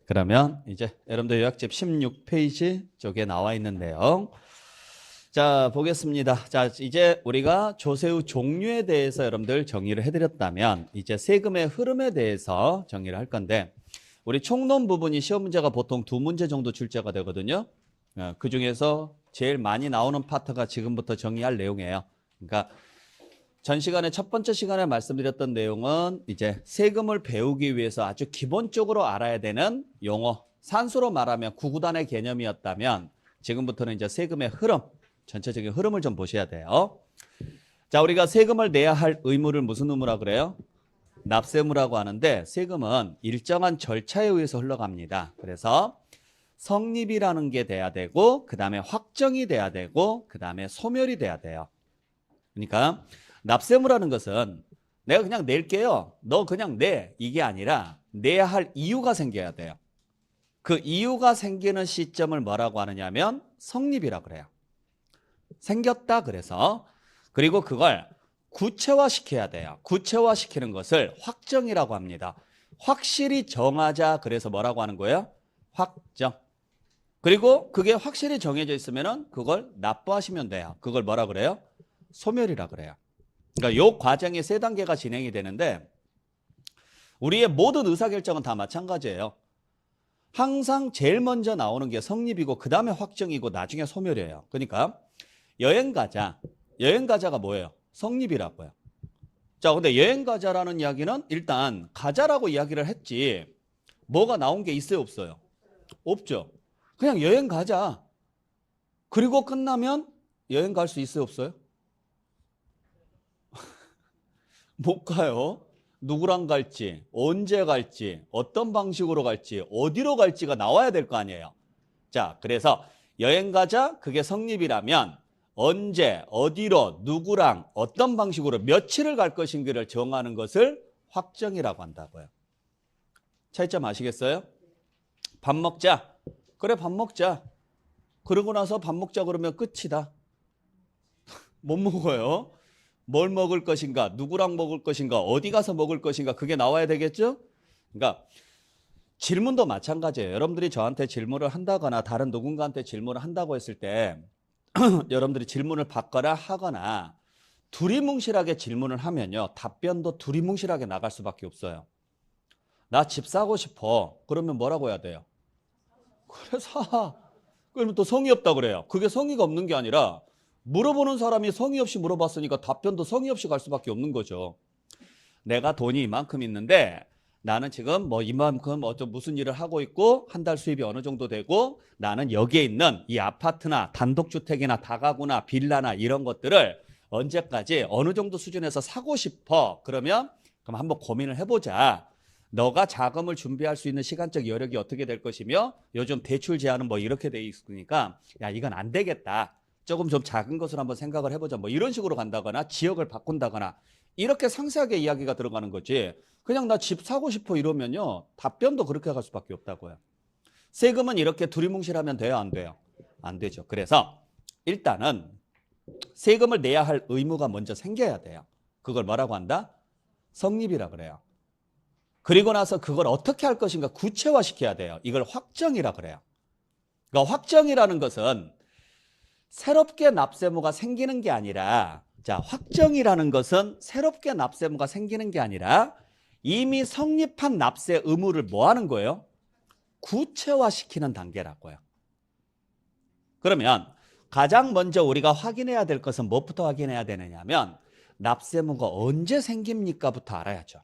그러면 이제 여러분들 요약집 16페이지 쪽에 나와 있는 내용. 자, 보겠습니다. 자, 이제 우리가 조세의 종류에 대해서 여러분들 정의를 해드렸다면 이제 세금의 흐름에 대해서 정의를 할 건데 우리 총론 부분이 시험 문제가 보통 2문제 정도 출제가 되거든요. 그 중에서 제일 많이 나오는 파트가 지금부터 정의할 내용이에요. 그러니까 전 시간에 첫 번째 시간에 말씀드렸던 내용은 이제 세금을 배우기 위해서 아주 기본적으로 알아야 되는 용어, 산수로 말하면 구구단의 개념이었다면 지금부터는 이제 세금의 흐름, 전체적인 흐름을 좀 보셔야 돼요. 자, 우리가 세금을 내야 할 의무를 무슨 의무라 그래요? 납세의무라고 하는데 세금은 일정한 절차에 의해서 흘러갑니다. 그래서 성립이라는 게 돼야 되고 그 다음에 확정이 돼야 되고 그 다음에 소멸이 돼야 돼요. 그러니까 납세의무라는 것은 내가 그냥 낼게요. 너 그냥 내. 이게 아니라 내야 할 이유가 생겨야 돼요. 그 이유가 생기는 시점을 뭐라고 하느냐면 성립이라고 그래요. 생겼다 그래서 그리고 그걸 구체화시켜야 돼요. 구체화시키는 것을 확정이라고 합니다. 확실히 정하자 그래서 뭐라고 하는 거예요? 확정. 그리고 그게 확실히 정해져 있으면은 그걸 납부하시면 돼요. 그걸 뭐라 그래요? 소멸이라 그래요. 그러니까 요 과정이 3단계가 진행이 되는데 우리의 모든 의사결정은 다 마찬가지예요. 항상 제일 먼저 나오는 게 성립이고 그 다음에 확정이고 나중에 소멸이에요. 그러니까 여행 가자. 여행 가자가 뭐예요? 성립이라고요. 자, 근데 여행 가자라는 이야기는 일단 가자라고 이야기를 했지 뭐가 나온 게 있어요, 없어요? 없죠. 그냥 여행 가자. 그리고 끝나면 여행 갈 수 있어요, 없어요? 못 가요. 누구랑 갈지, 언제 갈지, 어떤 방식으로 갈지, 어디로 갈지가 나와야 될 거 아니에요. 자, 그래서 여행 가자 그게 성립이라면 언제, 어디로, 누구랑, 어떤 방식으로 며칠을 갈 것인지를 정하는 것을 확정이라고 한다고요. 차이점 아시겠어요? 밥 먹자. 그래, 밥 먹자. 그러고 나서 밥 먹자 그러면 끝이다. 못 먹어요. 뭘 먹을 것인가, 누구랑 먹을 것인가, 어디 가서 먹을 것인가 그게 나와야 되겠죠? 그러니까 질문도 마찬가지예요. 여러분들이 저한테 질문을 한다거나 다른 누군가한테 질문을 한다고 했을 때 여러분들이 질문을 받거나 하거나 두리뭉실하게 질문을 하면요. 답변도 두리뭉실하게 나갈 수밖에 없어요. 나 집 사고 싶어. 그러면 뭐라고 해야 돼요? 그래 사. 그러면 또 성의 없다 그래요. 그게 성의가 없는 게 아니라 물어보는 사람이 성의 없이 물어봤으니까 답변도 성의 없이 갈 수밖에 없는 거죠. 내가 돈이 이만큼 있는데 나는 지금 뭐 이만큼 무슨 일을 하고 있고 한 달 수입이 어느 정도 되고 나는 여기에 있는 이 아파트나 단독주택이나 다가구나 빌라나 이런 것들을 언제까지 어느 정도 수준에서 사고 싶어. 그러면 그럼 한번 고민을 해보자. 너가 자금을 준비할 수 있는 시간적 여력이 어떻게 될 것이며 요즘 대출 제한은 뭐 이렇게 돼 있으니까 야 이건 안 되겠다. 조금 좀 작은 것을 한번 생각을 해보자. 뭐 이런 식으로 간다거나 지역을 바꾼다거나 이렇게 상세하게 이야기가 들어가는 거지. 그냥 나 집 사고 싶어 이러면요. 답변도 그렇게 갈 수밖에 없다고요. 세금은 이렇게 두리뭉실하면 돼요? 안 돼요? 안 되죠. 그래서 일단은 세금을 내야 할 의무가 먼저 생겨야 돼요. 그걸 뭐라고 한다? 성립이라 그래요. 그리고 나서 그걸 어떻게 할 것인가 구체화시켜야 돼요. 이걸 확정이라 그래요. 그러니까 확정이라는 것은 새롭게 납세무가 생기는 게 아니라 자, 확정이라는 것은 새롭게 납세무가 생기는 게 아니라 이미 성립한 납세 의무를 뭐 하는 거예요? 구체화시키는 단계라고요. 그러면 가장 먼저 우리가 확인해야 될 것은 무엇부터 확인해야 되느냐면 납세무가 언제 생깁니까부터 알아야죠.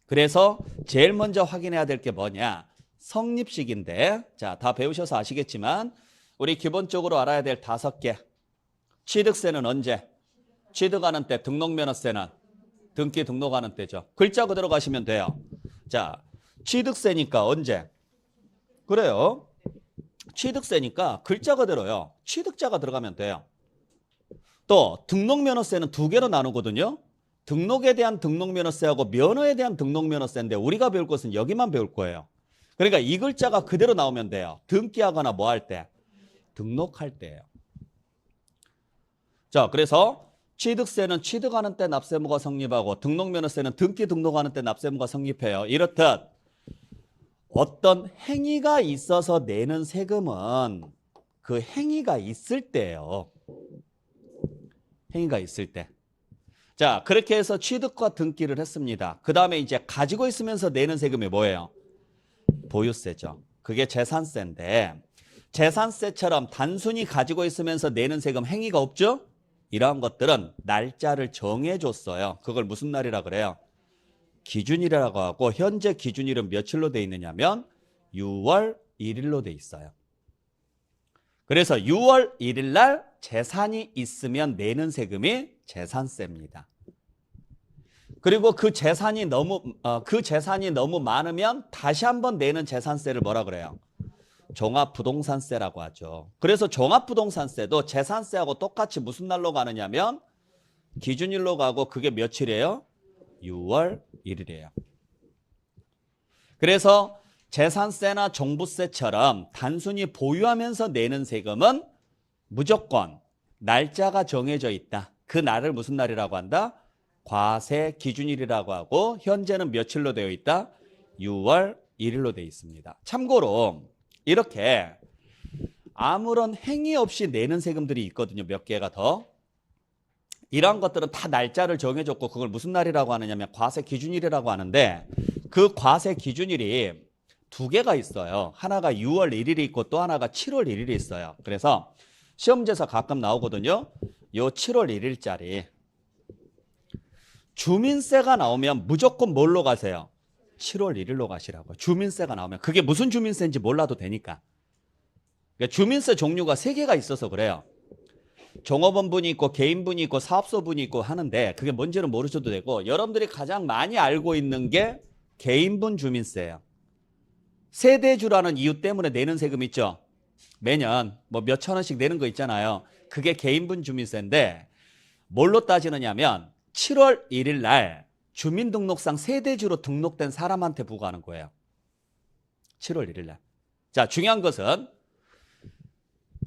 그래서 제일 먼저 확인해야 될 게 뭐냐? 성립식인데 자, 다 배우셔서 아시겠지만 우리 기본적으로 알아야 될 5개. 취득세는 언제? 취득하는 때, 등록면허세는 등기 등록하는 때죠. 글자 그대로 가시면 돼요. 자, 취득세니까 언제? 그래요. 취득세니까 글자 그대로요. 취득자가 들어가면 돼요. 또 등록면허세는 2개로 나누거든요. 등록에 대한 등록면허세하고 면허에 대한 등록면허세인데 우리가 배울 것은 여기만 배울 거예요. 그러니까 이 글자가 그대로 나오면 돼요. 등기하거나 뭐 할 때? 등록할 때예요. 자, 그래서 취득세는 취득하는 때 납세무가 성립하고 등록면허세는 등기 등록하는 때 납세무가 성립해요. 이렇듯 어떤 행위가 있어서 내는 세금은 그 행위가 있을 때예요. 행위가 있을 때. 자, 그렇게 해서 취득과 등기를 했습니다. 그 다음에 이제 가지고 있으면서 내는 세금이 뭐예요? 보유세죠. 그게 재산세인데 재산세처럼 단순히 가지고 있으면서 내는 세금 행위가 없죠? 이러한 것들은 날짜를 정해줬어요. 그걸 무슨 날이라 그래요? 기준일이라고 하고 현재 기준일은 며칠로 돼 있느냐면 6월 1일로 돼 있어요. 그래서 6월 1일 날 재산이 있으면 내는 세금이 재산세입니다. 그리고 그 재산이 너무 많으면 다시 한번 내는 재산세를 뭐라 그래요? 종합부동산세라고 하죠. 그래서 종합부동산세도 재산세하고 똑같이 무슨 날로 가느냐면 기준일로 가고 그게 며칠이에요? 6월 1일이에요. 그래서 재산세나 종부세처럼 단순히 보유하면서 내는 세금은 무조건 날짜가 정해져 있다. 그 날을 무슨 날이라고 한다? 과세 기준일이라고 하고 현재는 며칠로 되어 있다? 6월 1일로 되어 있습니다. 참고로 이렇게 아무런 행위 없이 내는 세금들이 있거든요. 몇 개가 더. 이러한 것들은 다 날짜를 정해줬고 그걸 무슨 날이라고 하느냐면 과세 기준일이라고 하는데 그 과세 기준일이 두 개가 있어요. 하나가 6월 1일이 있고 또 하나가 7월 1일이 있어요. 그래서 시험지에서 가끔 나오거든요. 요 7월 1일짜리 주민세가 나오면 무조건 뭘로 가세요? 7월 1일로 가시라고. 주민세가 나오면 그게 무슨 주민세인지 몰라도 되니까. 그러니까 주민세 종류가 3개가 있어서 그래요. 종업원분이 있고 개인분이 있고 사업소분이 있고 하는데 그게 뭔지는 모르셔도 되고 여러분들이 가장 많이 알고 있는 게 개인분 주민세예요. 세대주라는 이유 때문에 내는 세금 있죠. 매년 뭐 몇천 원씩 내는 거 있잖아요. 그게 개인분 주민세인데 뭘로 따지느냐면 7월 1일 날 주민등록상 세대주로 등록된 사람한테 부과하는 거예요. 7월 1일 날. 자, 중요한 것은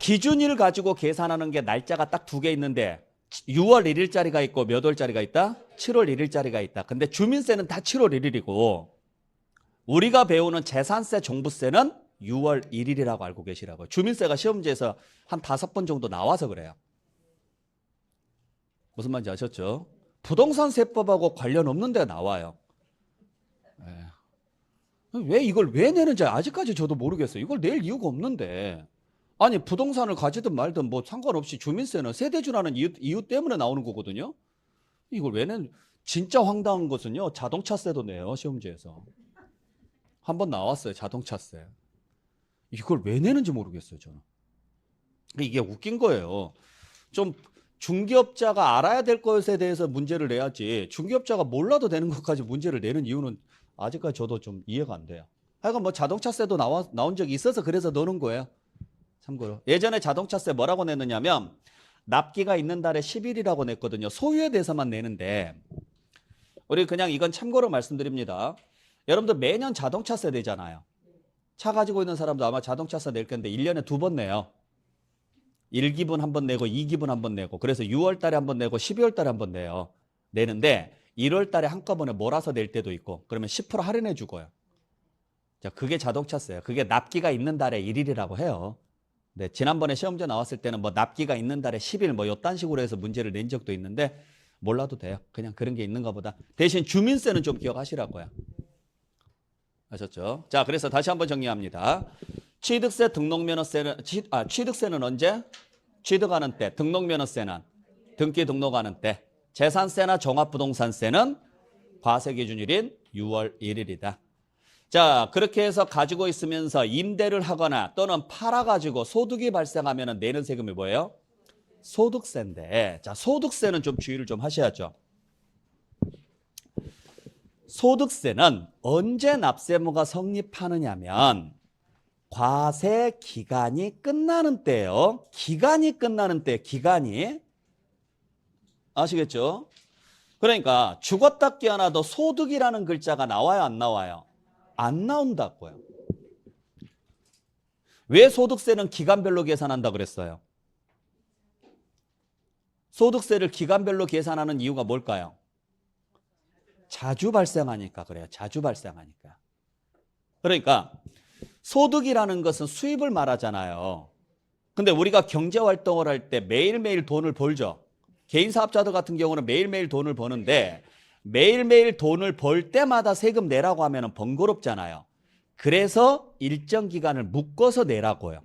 기준일 가지고 계산하는 게 날짜가 딱 2개 있는데 6월 1일짜리가 있고 몇 월짜리가 있다? 7월 1일짜리가 있다. 근데 주민세는 다 7월 1일이고 우리가 배우는 재산세, 종부세는 6월 1일이라고 알고 계시라고요. 주민세가 시험지에서 한 5번 정도 나와서 그래요. 무슨 말인지 아셨죠? 부동산 세법하고 관련 없는 데가 나와요. 왜 이걸 왜 내는지 아직까지 저도 모르겠어요. 이걸 낼 이유가 없는데. 아니 부동산을 가지든 말든 뭐 상관없이 주민세는 세대주라는 이유 때문에 나오는 거거든요. 이걸 왜 내는 진짜 황당한 것은요. 자동차세도 내요. 시험지에서. 한번 나왔어요. 자동차세. 이걸 왜 내는지 모르겠어요. 저는. 이게 웃긴 거예요. 좀 중개업자가 알아야 될 것에 대해서 문제를 내야지 중개업자가 몰라도 되는 것까지 문제를 내는 이유는 아직까지 저도 좀 이해가 안 돼요. 하여간 뭐 자동차세도 나온 적이 있어서 그래서 넣는 거예요. 참고로 예전에 자동차세 뭐라고 냈느냐면 납기가 있는 달에 10일이라고 냈거든요. 소유에 대해서만 내는데 우리 그냥 이건 참고로 말씀드립니다. 여러분들 매년 자동차세 내잖아요. 차 가지고 있는 사람도 아마 자동차세 낼 건데 1년에 2번 내요. 1기분 한 번 내고 2기분 한 번 내고 그래서 6월 달에 한 번 내고 12월 달에 한 번 내요. 내는데 1월 달에 한꺼번에 몰아서 낼 때도 있고 그러면 10% 할인해 주고요. 자, 그게 자동차세예요. 그게 납기가 있는 달에 1일이라고 해요. 네, 지난번에 시험제 나왔을 때는 뭐 납기가 있는 달에 10일 뭐 요딴 식으로 해서 문제를 낸 적도 있는데 몰라도 돼요. 그냥 그런 게 있는가 보다. 대신 주민세는 좀 기억하시라고요. 아셨죠? 자, 그래서 다시 한번 정리합니다. 취득세, 등록면허세는 취득세는 언제? 취득하는 때. 등록면허세는 등기 등록하는 때. 재산세나 종합부동산세는 과세기준일인 6월 1일이다. 자, 그렇게 해서 가지고 있으면서 임대를 하거나 또는 팔아가지고 소득이 발생하면 내는 세금이 뭐예요? 소득세인데, 자, 소득세는 좀 주의를 좀 하셔야죠. 소득세는 언제 납세무가 성립하느냐면 과세 기간이 끝나는 때예요. 기간이 끝나는 때, 기간이. 아시겠죠? 그러니까 죽었다 깨어나도 소득이라는 글자가 나와요, 안 나와요? 안 나온다고요. 왜 소득세는 기간별로 계산한다 그랬어요? 소득세를 기간별로 계산하는 이유가 뭘까요? 자주 발생하니까 그래요. 자주 발생하니까. 그러니까 소득이라는 것은 수입을 말하잖아요. 근데 우리가 경제활동을 할 때 매일매일 돈을 벌죠. 개인 사업자들 같은 경우는 매일매일 돈을 버는데 매일매일 돈을 벌 때마다 세금 내라고 하면 번거롭잖아요. 그래서 일정 기간을 묶어서 내라고요.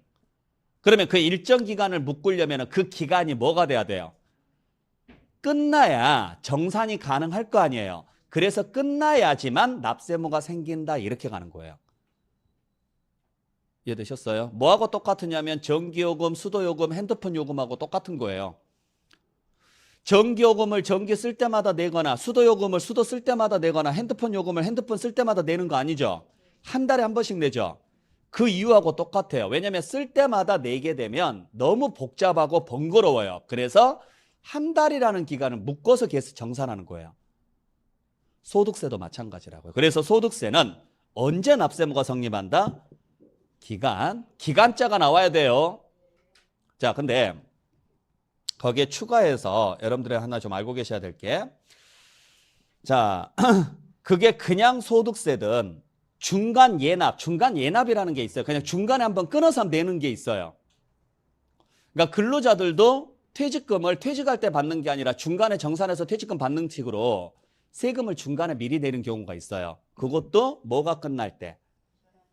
그러면 그 일정 기간을 묶으려면 그 기간이 뭐가 돼야 돼요? 끝나야 정산이 가능할 거 아니에요. 그래서 끝나야지만 납세무가 생긴다 이렇게 가는 거예요. 이해되셨어요? 뭐하고 똑같으냐면 전기요금, 수도요금, 핸드폰 요금하고 똑같은 거예요. 전기요금을 전기 쓸 때마다 내거나 수도요금을 수도 쓸 때마다 내거나 핸드폰 요금을 핸드폰 쓸 때마다 내는 거 아니죠? 한 달에 한 번씩 내죠? 그 이유하고 똑같아요. 왜냐하면 쓸 때마다 내게 되면 너무 복잡하고 번거로워요. 그래서 한 달이라는 기간을 묶어서 계속 정산하는 거예요. 소득세도 마찬가지라고요. 그래서 소득세는 언제 납세무가 성립한다? 기간자가 나와야 돼요. 자, 근데 거기에 추가해서 여러분들이 하나 좀 알고 계셔야 될 게, 자, 그게 그냥 소득세든 중간 예납이라는 게 있어요. 그냥 중간에 한번 끊어서 내는 게 있어요. 그러니까 근로자들도 퇴직금을 퇴직할 때 받는 게 아니라 중간에 정산해서 퇴직금 받는 식으로 세금을 중간에 미리 내는 경우가 있어요. 그것도 뭐가 끝날 때?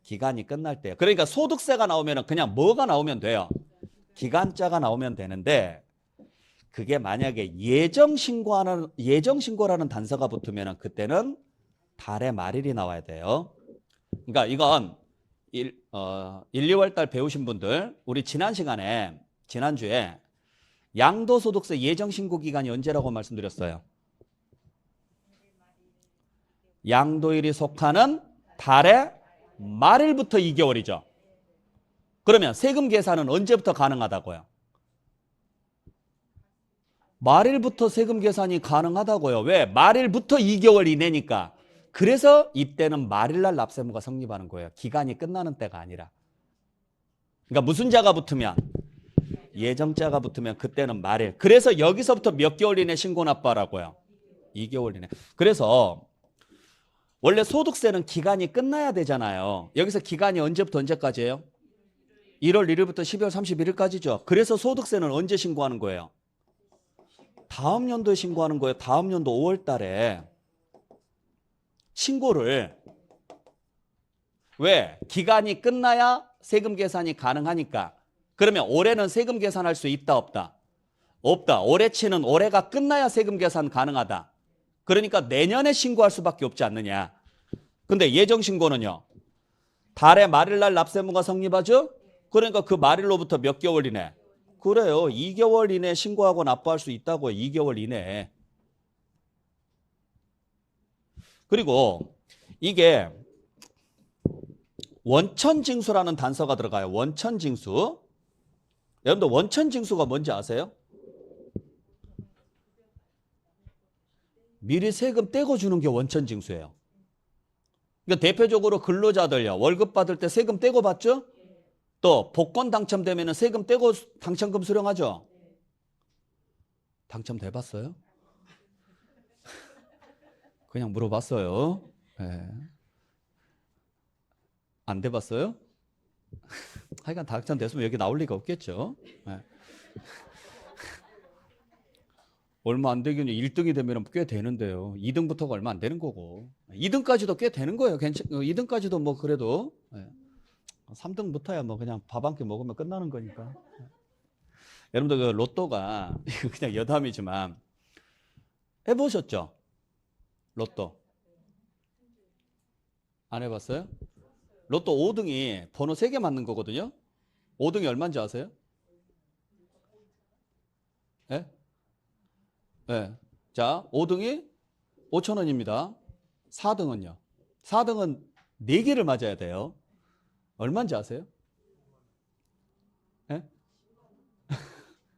기간이 끝날 때요. 그러니까 소득세가 나오면 그냥 뭐가 나오면 돼요? 기간자가 나오면 되는데, 그게 만약에 예정신고라는 단서가 붙으면 그때는 달의 말일이 나와야 돼요. 그러니까 이건 2월 달 배우신 분들, 우리 지난주에 양도소득세 예정신고 기간이 언제라고 말씀드렸어요? 양도일이 속하는 달의 말일부터 2개월이죠. 그러면 세금 계산은 언제부터 가능하다고요? 말일부터 세금 계산이 가능하다고요. 왜? 말일부터 2개월 이내니까. 그래서 이때는 말일날 납세무가 성립하는 거예요. 기간이 끝나는 때가 아니라. 그러니까 무슨 자가 붙으면? 예정자가 붙으면 그때는 말일. 그래서 여기서부터 몇 개월 이내 신고 납부하라고요? 2개월 이내. 그래서 원래 소득세는 기간이 끝나야 되잖아요. 여기서 기간이 언제부터 언제까지예요? 1월 1일부터 12월 31일까지죠. 그래서 소득세는 언제 신고하는 거예요? 다음 연도에 신고하는 거예요. 다음 연도 5월 달에 신고를. 왜? 기간이 끝나야 세금 계산이 가능하니까. 그러면 올해는 세금 계산할 수 있다 없다? 없다. 올해치는 올해가 끝나야 세금 계산 가능하다. 그러니까 내년에 신고할 수밖에 없지 않느냐. 근데 예정신고는요, 달의 말일날 납세무가 성립하죠? 그러니까 그 말일로부터 몇 개월 이내? 그래요. 2개월 이내 신고하고 납부할 수 있다고요. 2개월 이내에. 그리고 이게 원천징수라는 단서가 들어가요. 원천징수. 여러분들 원천징수가 뭔지 아세요? 미리 세금 떼고 주는 게 원천징수예요. 그러니까 대표적으로 근로자들요, 월급 받을 때 세금 떼고 받죠? 또 복권 당첨되면 세금 떼고 당첨금 수령하죠? 당첨돼 봤어요? 그냥 물어봤어요. 네. 안 돼봤어요? 하여간 당첨됐으면 여기 나올 리가 없겠죠. 네. 얼마 안 되긴 1등이 되면 꽤 되는데요. 2등부터가 얼마 안 되는 거고. 2등까지도 꽤 되는 거예요. 2등까지도 뭐 그래도. 네. 3등부터야 뭐 그냥 밥 한 끼 먹으면 끝나는 거니까. 여러분들 그 로또가 그냥 여담이지만 해보셨죠? 로또. 안 해봤어요? 로또 5등이 번호 3개 맞는 거거든요. 5등이 얼마인지 아세요? 예? 네. 자, 5등이 5,000원입니다. 4등은요? 4등은 4개를 맞아야 돼요. 얼마인지 아세요? 네?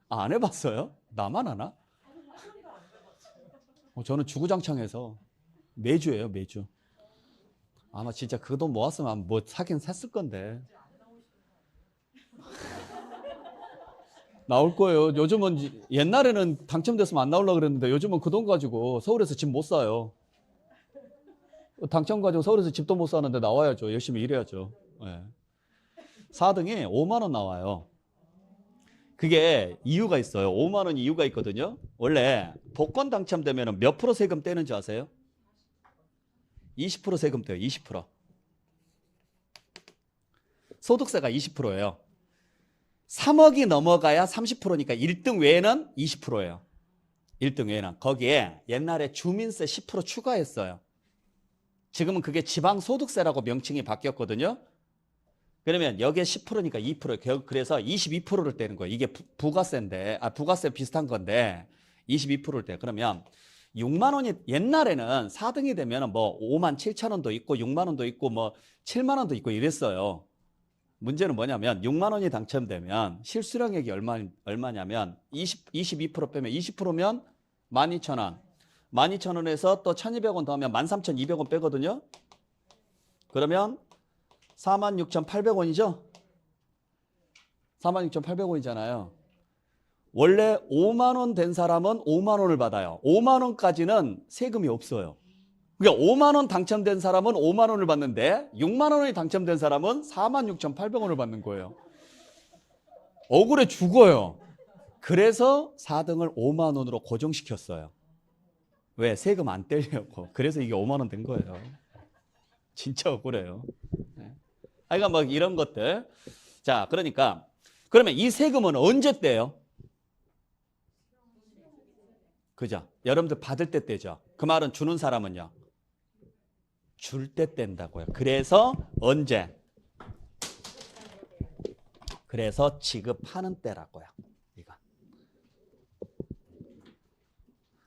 아, 안 해봤어요? 나만 하나? 저는 주구장창해서 매주예요, 매주. 아마 진짜 그 돈 모았으면 뭐 사긴 샀을 건데. 나올 거예요. 요즘은, 옛날에는 당첨됐으면 안 나오려고 그랬는데 요즘은 그 돈 가지고 서울에서 집 못 사요. 당첨 가지고 서울에서 집도 못 사는데 나와야죠. 열심히 일해야죠. 네. 4등이 5만 원 나와요. 그게 이유가 있어요. 5만 원 이유가 있거든요. 원래 복권 당첨되면 몇 프로 세금 떼는지 아세요? 20% 세금 떼요. 20%. 소득세가 20%예요. 3억이 넘어가야 30%니까 1등 외에는 20%예요. 1등 외에는. 거기에 옛날에 주민세 10% 추가했어요. 지금은 그게 지방소득세라고 명칭이 바뀌었거든요. 그러면 여기에 10%니까 2%. 그래서 22%를 떼는 거예요. 이게 부가세인데, 부가세 비슷한 건데 22%를 떼요. 그러면 6만 원이 옛날에는 4등이 되면 뭐 5만 7천 원도 있고 6만 원도 있고 뭐 7만 원도 있고 이랬어요. 문제는 뭐냐면 6만 원이 당첨되면 실수령액이 얼마냐면 22% 빼면 20%면 12,000원. 12,000원에서 또 1,200원 더하면 13,200원 빼거든요. 그러면 46,800원이죠? 46,800원이잖아요. 원래 5만 원 된 사람은 5만 원을 받아요. 5만 원까지는 세금이 없어요. 그러니까 5만 원 당첨된 사람은 5만 원을 받는데 6만 원이 당첨된 사람은 46,800원을 받는 거예요. 억울해 죽어요. 그래서 4등을 5만 원으로 고정시켰어요. 왜? 세금 안 떼려고. 그래서 이게 5만 원 된 거예요. 진짜 억울해요. 그러니까 뭐 이런 것들. 자, 그러니까 그러면 이 세금은 언제 떼요? 그죠? 여러분들 받을 때 떼죠. 그 말은 주는 사람은요? 줄 때 뗀다고요. 그래서 언제? 그래서 지급하는 때라고요. 이거.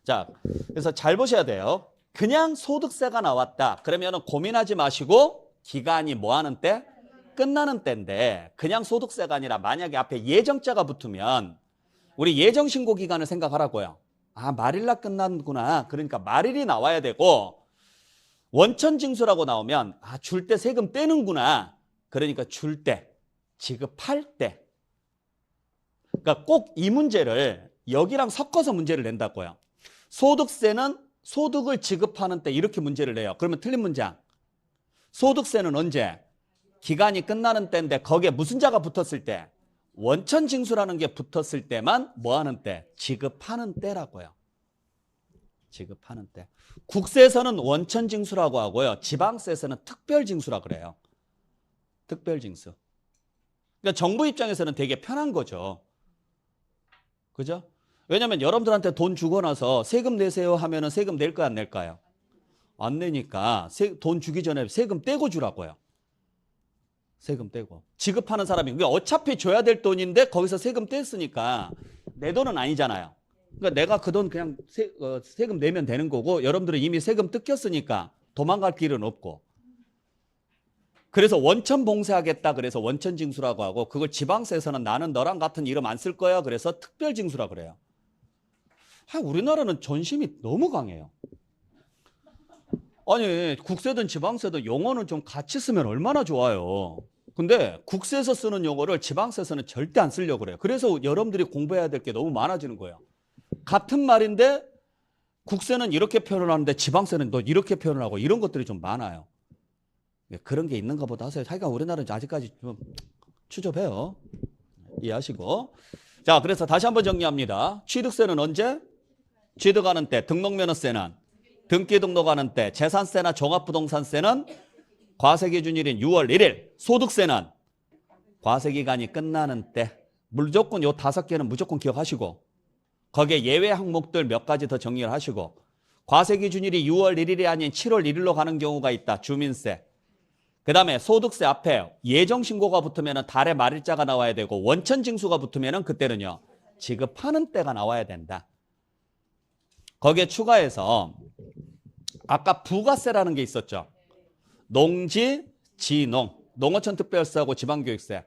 자, 그래서 잘 보셔야 돼요. 그냥 소득세가 나왔다. 그러면 고민하지 마시고 기간이 뭐 하는 때? 끝나는 때인데 그냥 소득세가 아니라 만약에 앞에 예정자가 붙으면 우리 예정신고 기간을 생각하라고요. 아, 말일날 끝난구나. 그러니까 말일이 나와야 되고 원천징수라고 나오면 아, 줄 때 세금 떼는구나. 그러니까 줄 때, 지급할 때. 그러니까 꼭 이 문제를 여기랑 섞어서 문제를 낸다고요. 소득세는 소득을 지급하는 때 이렇게 문제를 내요. 그러면 틀린 문장. 소득세는 언제? 기간이 끝나는 때인데 거기에 무슨 자가 붙었을 때? 원천징수라는 게 붙었을 때만 뭐 하는 때? 지급하는 때라고요. 지급하는 때. 국세에서는 원천징수라고 하고요. 지방세에서는 특별징수라고 그래요. 특별징수. 그러니까 정부 입장에서는 되게 편한 거죠. 그죠? 왜냐하면 여러분들한테 돈 주고 나서 세금 내세요 하면은 세금 낼까요, 안 낼까요? 안 내니까 돈 주기 전에 세금 떼고 주라고요. 세금 떼고. 지급하는 사람이 그게 어차피 줘야 될 돈인데 거기서 세금 뗐으니까 내 돈은 아니잖아요. 그러니까 내가 그 돈 그냥 세금 내면 되는 거고 여러분들은 이미 세금 뜯겼으니까 도망갈 길은 없고. 그래서 원천 봉쇄하겠다 그래서 원천 징수라고 하고 그걸 지방세에서는 나는 너랑 같은 이름 안 쓸 거야 그래서 특별 징수라고 그래요. 우리나라는 전심이 너무 강해요. 아니 국세든 지방세든 용어는 좀 같이 쓰면 얼마나 좋아요. 근데 국세에서 쓰는 용어를 지방세에서는 절대 안 쓰려고 그래요. 그래서 여러분들이 공부해야 될 게 너무 많아지는 거예요. 같은 말인데 국세는 이렇게 표현을 하는데 지방세는 너 이렇게 표현을 하고 이런 것들이 좀 많아요. 그런 게 있는가 보다 하세요. 하여간 우리나라는 아직까지 좀 추접해요. 이해하시고. 자, 그래서 다시 한번 정리합니다. 취득세는 언제? 취득하는 때. 등록면허세는 등기 등록하는 때. 재산세나 종합부동산세는 과세기준일인 6월 1일. 소득세는 과세기간이 끝나는 때. 무조건 요 5개는 무조건 기억하시고 거기에 예외 항목들 몇 가지 더 정리를 하시고 과세기준일이 6월 1일이 아닌 7월 1일로 가는 경우가 있다. 주민세. 그 다음에 소득세 앞에 예정신고가 붙으면 달의 말일자가 나와야 되고 원천징수가 붙으면 그때는요. 지급하는 때가 나와야 된다. 거기에 추가해서 아까 부가세라는 게 있었죠. 농지, 지농, 농어촌 특별세하고 지방교육세.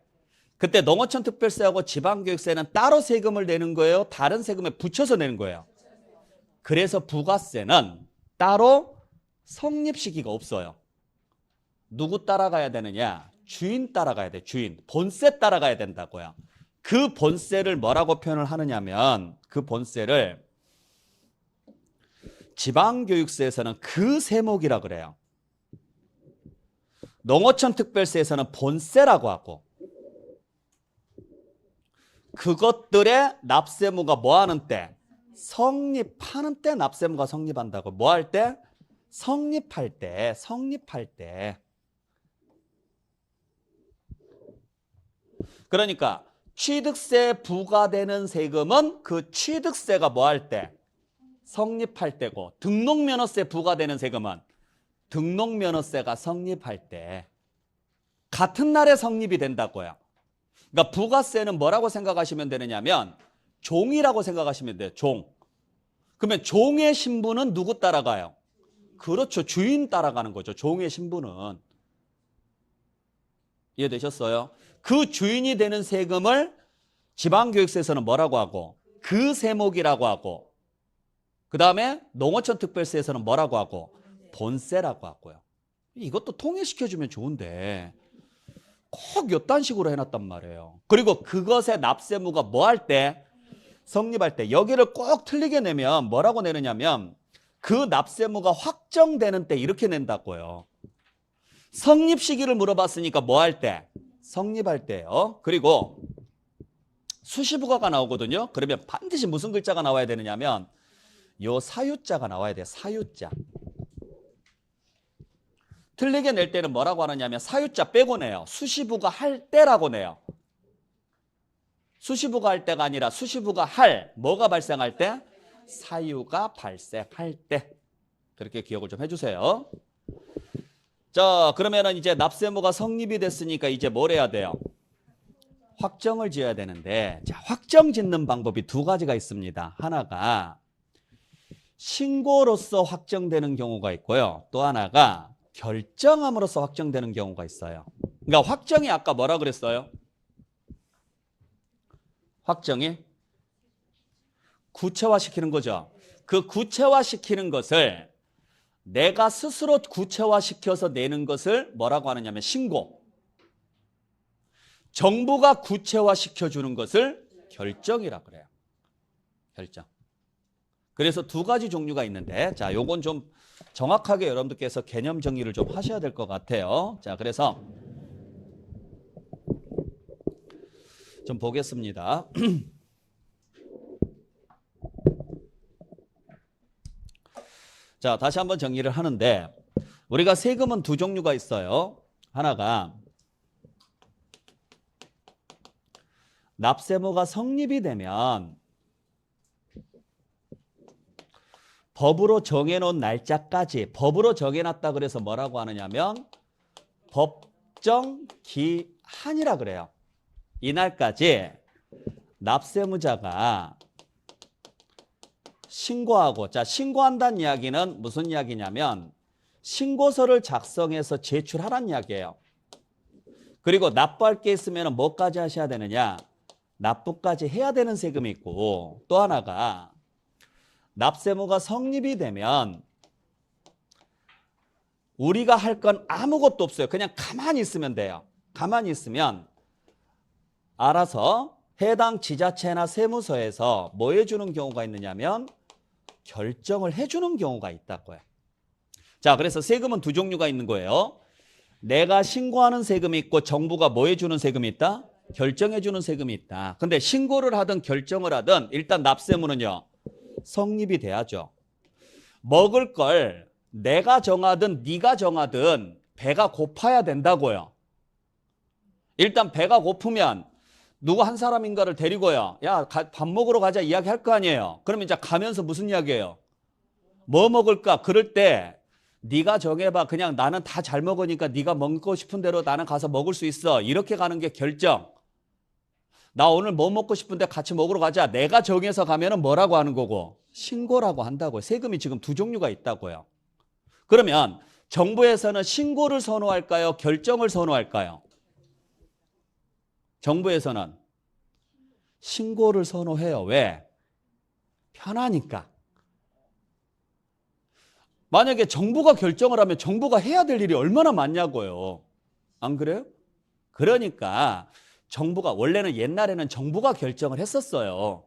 그때 농어촌 특별세하고 지방교육세는 따로 세금을 내는 거예요? 다른 세금에 붙여서 내는 거예요? 그래서 부가세는 따로 성립시기가 없어요. 누구 따라가야 되느냐? 주인 따라가야 돼. 주인. 본세 따라가야 된다고요. 그 본세를 뭐라고 표현을 하느냐면 그 본세를 지방교육세에서는 그 세목이라 그래요. 농어촌 특별세에서는 본세라고 하고 그것들의 납세무가 뭐 하는 때? 성립하는 때 납세무가 성립한다고. 뭐 할 때? 성립할 때. 그러니까 취득세 부과되는 세금은 그 취득세가 뭐 할 때? 성립할 때고, 등록면허세 부과되는 세금은 등록면허세가 성립할 때 같은 날에 성립이 된다고요. 그러니까 부가세는 뭐라고 생각하시면 되느냐면 종이라고 생각하시면 돼요. 종. 그러면 종의 신분은 누구 따라가요? 그렇죠. 주인 따라가는 거죠. 종의 신분은. 이해되셨어요? 그 주인이 되는 세금을 지방교육세에서는 뭐라고 하고? 그 세목이라고 하고, 그 다음에 농어촌 특별세에서는 뭐라고 하고? 본세라고 하고요. 이것도 통일시켜주면 좋은데 꼭 이딴 식으로 해놨단 말이에요. 그리고 그것의 납세무가 뭐 할 때? 성립할 때. 여기를 꼭 틀리게 내면 뭐라고 내느냐면 그 납세무가 확정되는 때 이렇게 낸다고요. 성립 시기를 물어봤으니까 뭐 할 때? 성립할 때요. 그리고 수시부가가 나오거든요. 그러면 반드시 무슨 글자가 나와야 되느냐면 요 사유자가 나와야 돼요. 사유자. 틀리게 낼 때는 뭐라고 하느냐면 사유자 빼고 내요. 수시부가 할 때라고 내요. 수시부가 할 때가 아니라 수시부가 할, 뭐가 발생할 때? 사유가 발생할 때. 그렇게 기억을 좀 해주세요. 자, 그러면은 이제 납세무가 성립이 됐으니까 이제 뭘 해야 돼요? 확정을 지어야 되는데, 자, 확정 짓는 방법이 두 가지가 있습니다. 하나가 신고로서 확정되는 경우가 있고요. 또 하나가 결정함으로써 확정되는 경우가 있어요. 그러니까 확정이 아까 뭐라 그랬어요? 확정이 구체화시키는 거죠. 그 구체화시키는 것을 내가 스스로 구체화시켜서 내는 것을 뭐라고 하느냐면 신고. 정부가 구체화시켜주는 것을 결정이라 그래요. 결정. 그래서 두 가지 종류가 있는데, 자, 요건 좀 정확하게 여러분들께서 개념 정리를 좀 하셔야 될 것 같아요. 자, 그래서 좀 보겠습니다. 자, 다시 한번 정리를 하는데, 우리가 세금은 두 종류가 있어요. 하나가 납세무가 성립이 되면 법으로 정해놓은 날짜까지, 법으로 정해놨다 그래서 뭐라고 하느냐면 법정 기한이라 그래요. 이날까지 납세무자가 신고하고, 자, 신고한다는 이야기는 무슨 이야기냐면 신고서를 작성해서 제출하라는 이야기예요. 그리고 납부할 게 있으면 뭐까지 하셔야 되느냐? 납부까지 해야 되는 세금이 있고, 또 하나가 납세무가 성립이 되면 우리가 할 건 아무것도 없어요. 그냥 가만히 있으면 돼요. 가만히 있으면 알아서 해당 지자체나 세무서에서 뭐 해주는 경우가 있느냐면 결정을 해주는 경우가 있다고요. 자, 그래서 세금은 두 종류가 있는 거예요. 내가 신고하는 세금이 있고 정부가 뭐 해주는 세금이 있다? 결정해주는 세금이 있다. 근데 신고를 하든 결정을 하든 일단 납세무는요, 성립이 돼야죠. 먹을 걸 내가 정하든 네가 정하든 배가 고파야 된다고요. 일단 배가 고프면 누구 한 사람인가를 데리고요, 야, 밥 먹으러 가자 이야기 할 거 아니에요. 그러면 이제 가면서 무슨 이야기예요? 뭐 먹을까? 그럴 때 네가 정해봐. 그냥 나는 다 잘 먹으니까 네가 먹고 싶은 대로 나는 가서 먹을 수 있어. 이렇게 가는 게 결정. 나 오늘 뭐 먹고 싶은데 같이 먹으러 가자. 내가 정해서 가면은 뭐라고 하는 거고? 신고라고 한다고요. 세금이 지금 두 종류가 있다고요. 그러면 정부에서는 신고를 선호할까요? 결정을 선호할까요? 정부에서는 신고를 선호해요. 왜? 편하니까. 만약에 정부가 결정을 하면 정부가 해야 될 일이 얼마나 많냐고요. 안 그래요? 그러니까 정부가, 원래는 옛날에는 정부가 결정을 했었어요.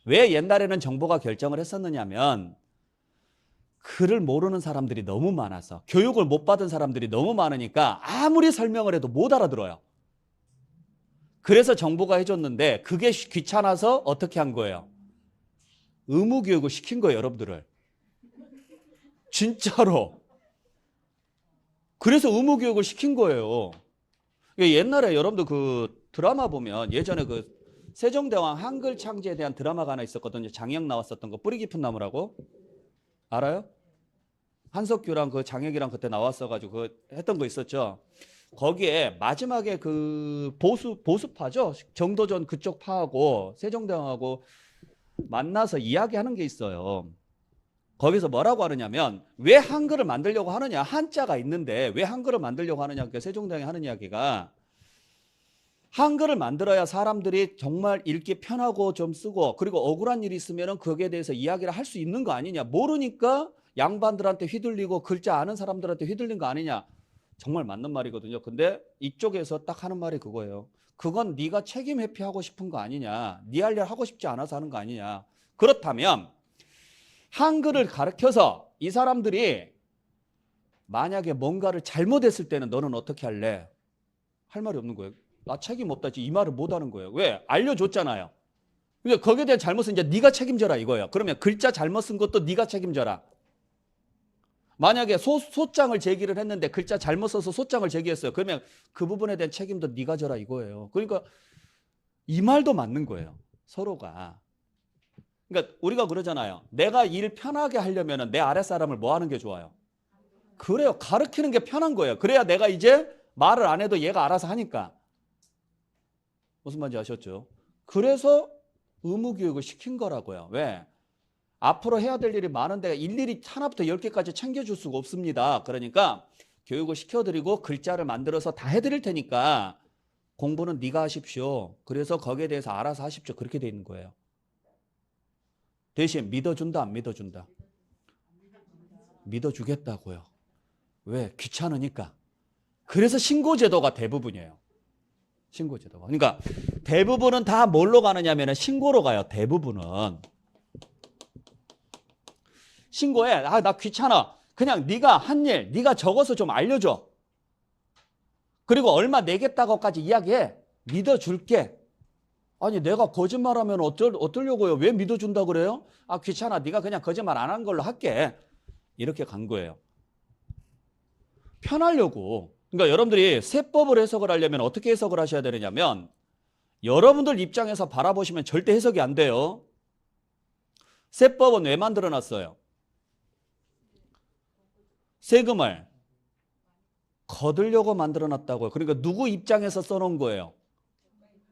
왜 옛날에는 정부가 결정을 했었느냐면 글을 모르는 사람들이 너무 많아서, 교육을 못 받은 사람들이 너무 많으니까 아무리 설명을 해도 못 알아들어요. 그래서 정부가 해줬는데 그게 귀찮아서 어떻게 한 거예요? 의무교육을 시킨 거예요, 여러분들을. 진짜로. 그래서 의무교육을 시킨 거예요. 옛날에 여러분들 그 드라마 보면 예전에 그 세종대왕 한글 창제에 대한 드라마가 하나 있었거든요. 장혁 나왔었던 거, 뿌리 깊은 나무라고. 알아요? 한석규랑 그 장혁이랑 그때 나왔어가지고 그 했던 거 있었죠. 거기에 마지막에 그 보수파죠. 정도전 그쪽 파하고 세종대왕하고 만나서 이야기하는 게 있어요. 거기서 뭐라고 하느냐면 왜 한글을 만들려고 하느냐. 한자가 있는데 왜 한글을 만들려고 하느냐. 그러니까 세종대왕이 하는 이야기가 한글을 만들어야 사람들이 정말 읽기 편하고 좀 쓰고 그리고 억울한 일이 있으면 거기에 대해서 이야기를 할 수 있는 거 아니냐. 모르니까 양반들한테 휘둘리고 글자 아는 사람들한테 휘둘린 거 아니냐. 정말 맞는 말이거든요. 근데 이쪽에서 딱 하는 말이 그거예요. 그건 네가 책임 회피하고 싶은 거 아니냐. 네 할 일 하고 싶지 않아서 하는 거 아니냐. 그렇다면 한글을 가르쳐서 이 사람들이 만약에 뭔가를 잘못했을 때는 너는 어떻게 할래? 할 말이 없는 거예요. 나 책임 없다. 이 말을 못 하는 거예요. 왜? 알려줬잖아요. 그러니까 거기에 대한 잘못은 이제 네가 책임져라 이거예요. 그러면 글자 잘못 쓴 것도 네가 책임져라. 만약에 소장을 제기를 했는데 글자 잘못 써서 소장을 제기했어요. 그러면 그 부분에 대한 책임도 네가 져라 이거예요. 그러니까 이 말도 맞는 거예요. 서로가. 그러니까 우리가 그러잖아요. 내가 일 편하게 하려면 내 아랫사람을 뭐 하는 게 좋아요? 그래요. 가르치는 게 편한 거예요. 그래야 내가 이제 말을 안 해도 얘가 알아서 하니까. 무슨 말인지 아셨죠? 그래서 의무교육을 시킨 거라고요. 왜? 앞으로 해야 될 일이 많은데 일일이 하나부터 10개까지 챙겨줄 수가 없습니다. 그러니까 교육을 시켜드리고 글자를 만들어서 다 해드릴 테니까 공부는 네가 하십시오. 그래서 거기에 대해서 알아서 하십시오. 그렇게 돼 있는 거예요. 대신 믿어준다, 안 믿어준다? 믿어주겠다고요. 왜? 귀찮으니까. 그래서 신고제도가 대부분이에요. 신고제도가. 그러니까 대부분은 다 뭘로 가느냐면 신고로 가요. 대부분은. 신고해. 아, 나 귀찮아. 그냥 네가 한 일, 네가 적어서 좀 알려줘. 그리고 얼마 내겠다고까지 이야기해. 믿어줄게. 아니 내가 거짓말하면 어쩌려고요? 왜 믿어준다 그래요? 아 귀찮아. 네가 그냥 거짓말 안 한 걸로 할게. 이렇게 간 거예요. 편하려고. 그러니까 여러분들이 세법을 해석을 하려면 어떻게 해석을 하셔야 되느냐면 여러분들 입장에서 바라보시면 절대 해석이 안 돼요. 세법은 왜 만들어놨어요? 세금을 거두려고 만들어놨다고요. 그러니까 누구 입장에서 써놓은 거예요?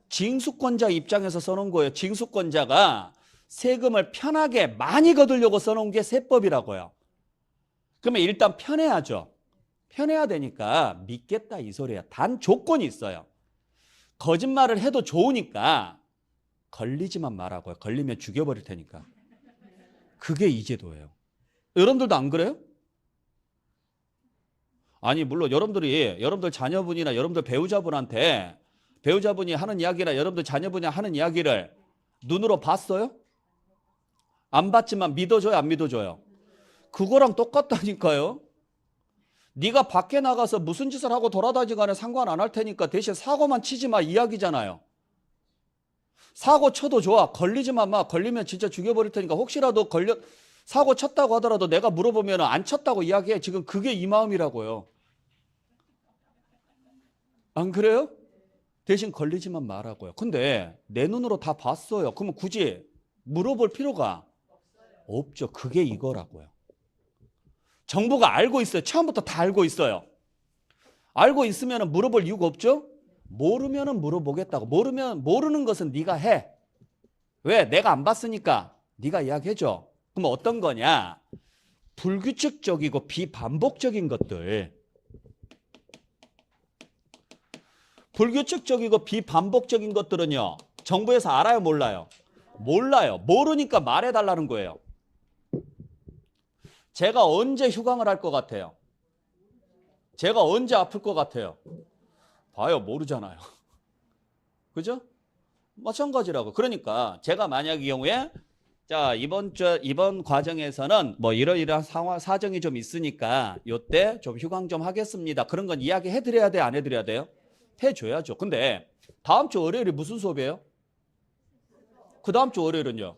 징수권자 입장에서 써놓은 거예요. 징수권자가 세금을 편하게 많이 거두려고 써놓은 게 세법이라고요. 그러면 일단 편해야죠. 편해야 되니까 믿겠다 이 소리야. 단 조건이 있어요. 거짓말을 해도 좋으니까 걸리지만 말라고요. 걸리면 죽여버릴 테니까. 그게 이 제도예요. 여러분들도 안 그래요? 아니 물론 여러분들 자녀분이나 여러분들 배우자분이 하는 이야기나 여러분들 자녀분이 하는 이야기를 눈으로 봤어요? 안 봤지만 믿어줘요, 안 믿어줘요? 그거랑 똑같다니까요. 네가 밖에 나가서 무슨 짓을 하고 돌아다니거나 상관 안 할 테니까 대신 사고만 치지 마 이야기잖아요. 사고 쳐도 좋아. 걸리지만 마. 걸리면 진짜 죽여버릴 테니까 혹시라도 사고 쳤다고 하더라도 내가 물어보면 안 쳤다고 이야기해. 지금 그게 이 마음이라고요. 안 그래요? 대신 걸리지만 말라고요. 근데 내 눈으로 다 봤어요. 그러면 굳이 물어볼 필요가 없죠. 그게 이거라고요. 정부가 알고 있어요. 처음부터 다 알고 있어요. 알고 있으면 물어볼 이유가 없죠? 모르면 물어보겠다고. 모르는 것은 네가 해. 왜? 내가 안 봤으니까 네가 이야기해줘. 그럼 어떤 거냐? 불규칙적이고 비반복적인 것들. 불규칙적이고 비반복적인 것들은요. 정부에서 알아요? 몰라요? 몰라요. 모르니까 말해달라는 거예요. 제가 언제 휴강을 할 것 같아요? 제가 언제 아플 것 같아요? 봐요. 모르잖아요. 그죠? 마찬가지라고. 그러니까 제가 만약 이 경우에 자, 이번 과정에서는 뭐 이러이러한 사정이 좀 있으니까 요때 좀 휴강 좀 하겠습니다. 그런 건 이야기 해드려야 돼, 안 해드려야 돼요? 해줘야죠. 근데 다음 주 월요일이 무슨 수업이에요? 그 다음 주 월요일은요?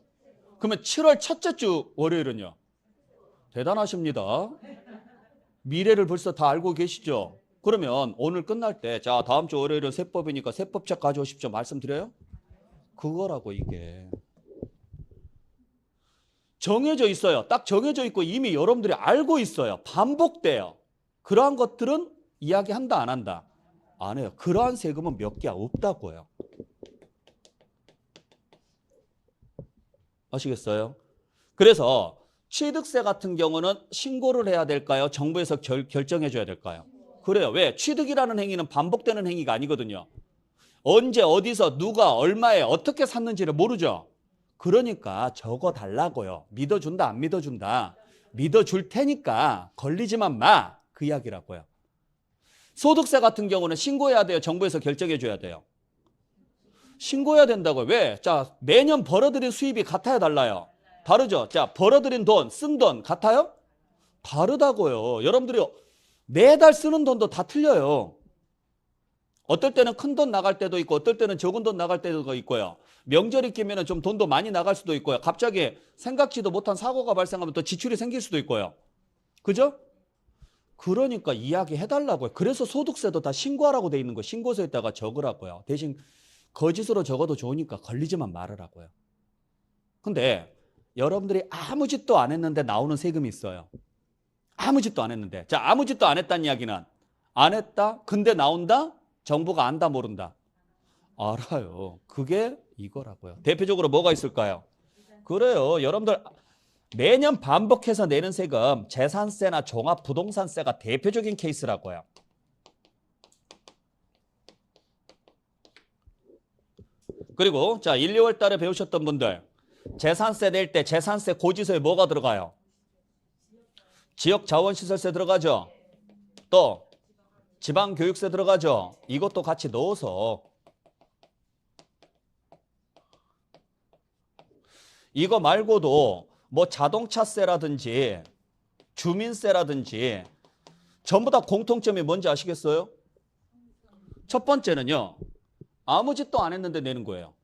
그러면 7월 첫째 주 월요일은요? 대단하십니다. 미래를 벌써 다 알고 계시죠? 그러면 오늘 끝날 때, 자, 다음 주 월요일은 세법이니까 세법책 가져오십시오. 말씀드려요? 그거라고 이게. 정해져 있어요. 딱 정해져 있고 이미 여러분들이 알고 있어요. 반복돼요. 그러한 것들은 이야기한다, 안 한다? 안 해요. 그러한 세금은 몇 개 없다고요. 아시겠어요? 그래서 취득세 같은 경우는 신고를 해야 될까요? 정부에서 결정해 줘야 될까요? 그래요. 왜? 취득이라는 행위는 반복되는 행위가 아니거든요. 언제 어디서 누가 얼마에 어떻게 샀는지를 모르죠. 그러니까 적어 달라고요. 믿어준다 안 믿어준다. 믿어줄 테니까 걸리지만 마. 그 이야기라고요. 소득세 같은 경우는 신고해야 돼요. 정부에서 결정해 줘야 돼요. 신고해야 된다고요. 왜? 자, 매년 벌어들인 수입이 같아야 달라요. 다르죠? 자, 벌어들인 돈, 쓴 돈 같아요? 다르다고요. 여러분들이 매달 쓰는 돈도 다 틀려요. 어떨 때는 큰 돈 나갈 때도 있고 어떨 때는 적은 돈 나갈 때도 있고요. 명절이 끼면 좀 돈도 많이 나갈 수도 있고요. 갑자기 생각지도 못한 사고가 발생하면 또 지출이 생길 수도 있고요. 그죠? 그러니까 이야기해달라고요. 그래서 소득세도 다 신고하라고 돼 있는 거예요. 신고서에다가 적으라고요. 대신 거짓으로 적어도 좋으니까 걸리지만 말으라고요. 근데 여러분들이 아무 짓도 안 했는데 나오는 세금이 있어요. 아무 짓도 안 했는데. 자, 아무 짓도 안 했다는 이야기는 안 했다? 근데 나온다? 정부가 안다 모른다? 알아요. 그게 이거라고요. 대표적으로 뭐가 있을까요? 그래요. 여러분들 매년 반복해서 내는 세금 재산세나 종합부동산세가 대표적인 케이스라고요. 그리고 자 1, 2월 달에 배우셨던 분들 재산세 낼 때 재산세 고지서에 뭐가 들어가요? 지역자원시설세 들어가죠. 또 지방교육세 들어가죠. 이것도 같이 넣어서 이거 말고도 뭐 자동차세라든지 주민세라든지 전부 다 공통점이 뭔지 아시겠어요? 첫 번째는요. 아무 짓도 안 했는데 내는 거예요.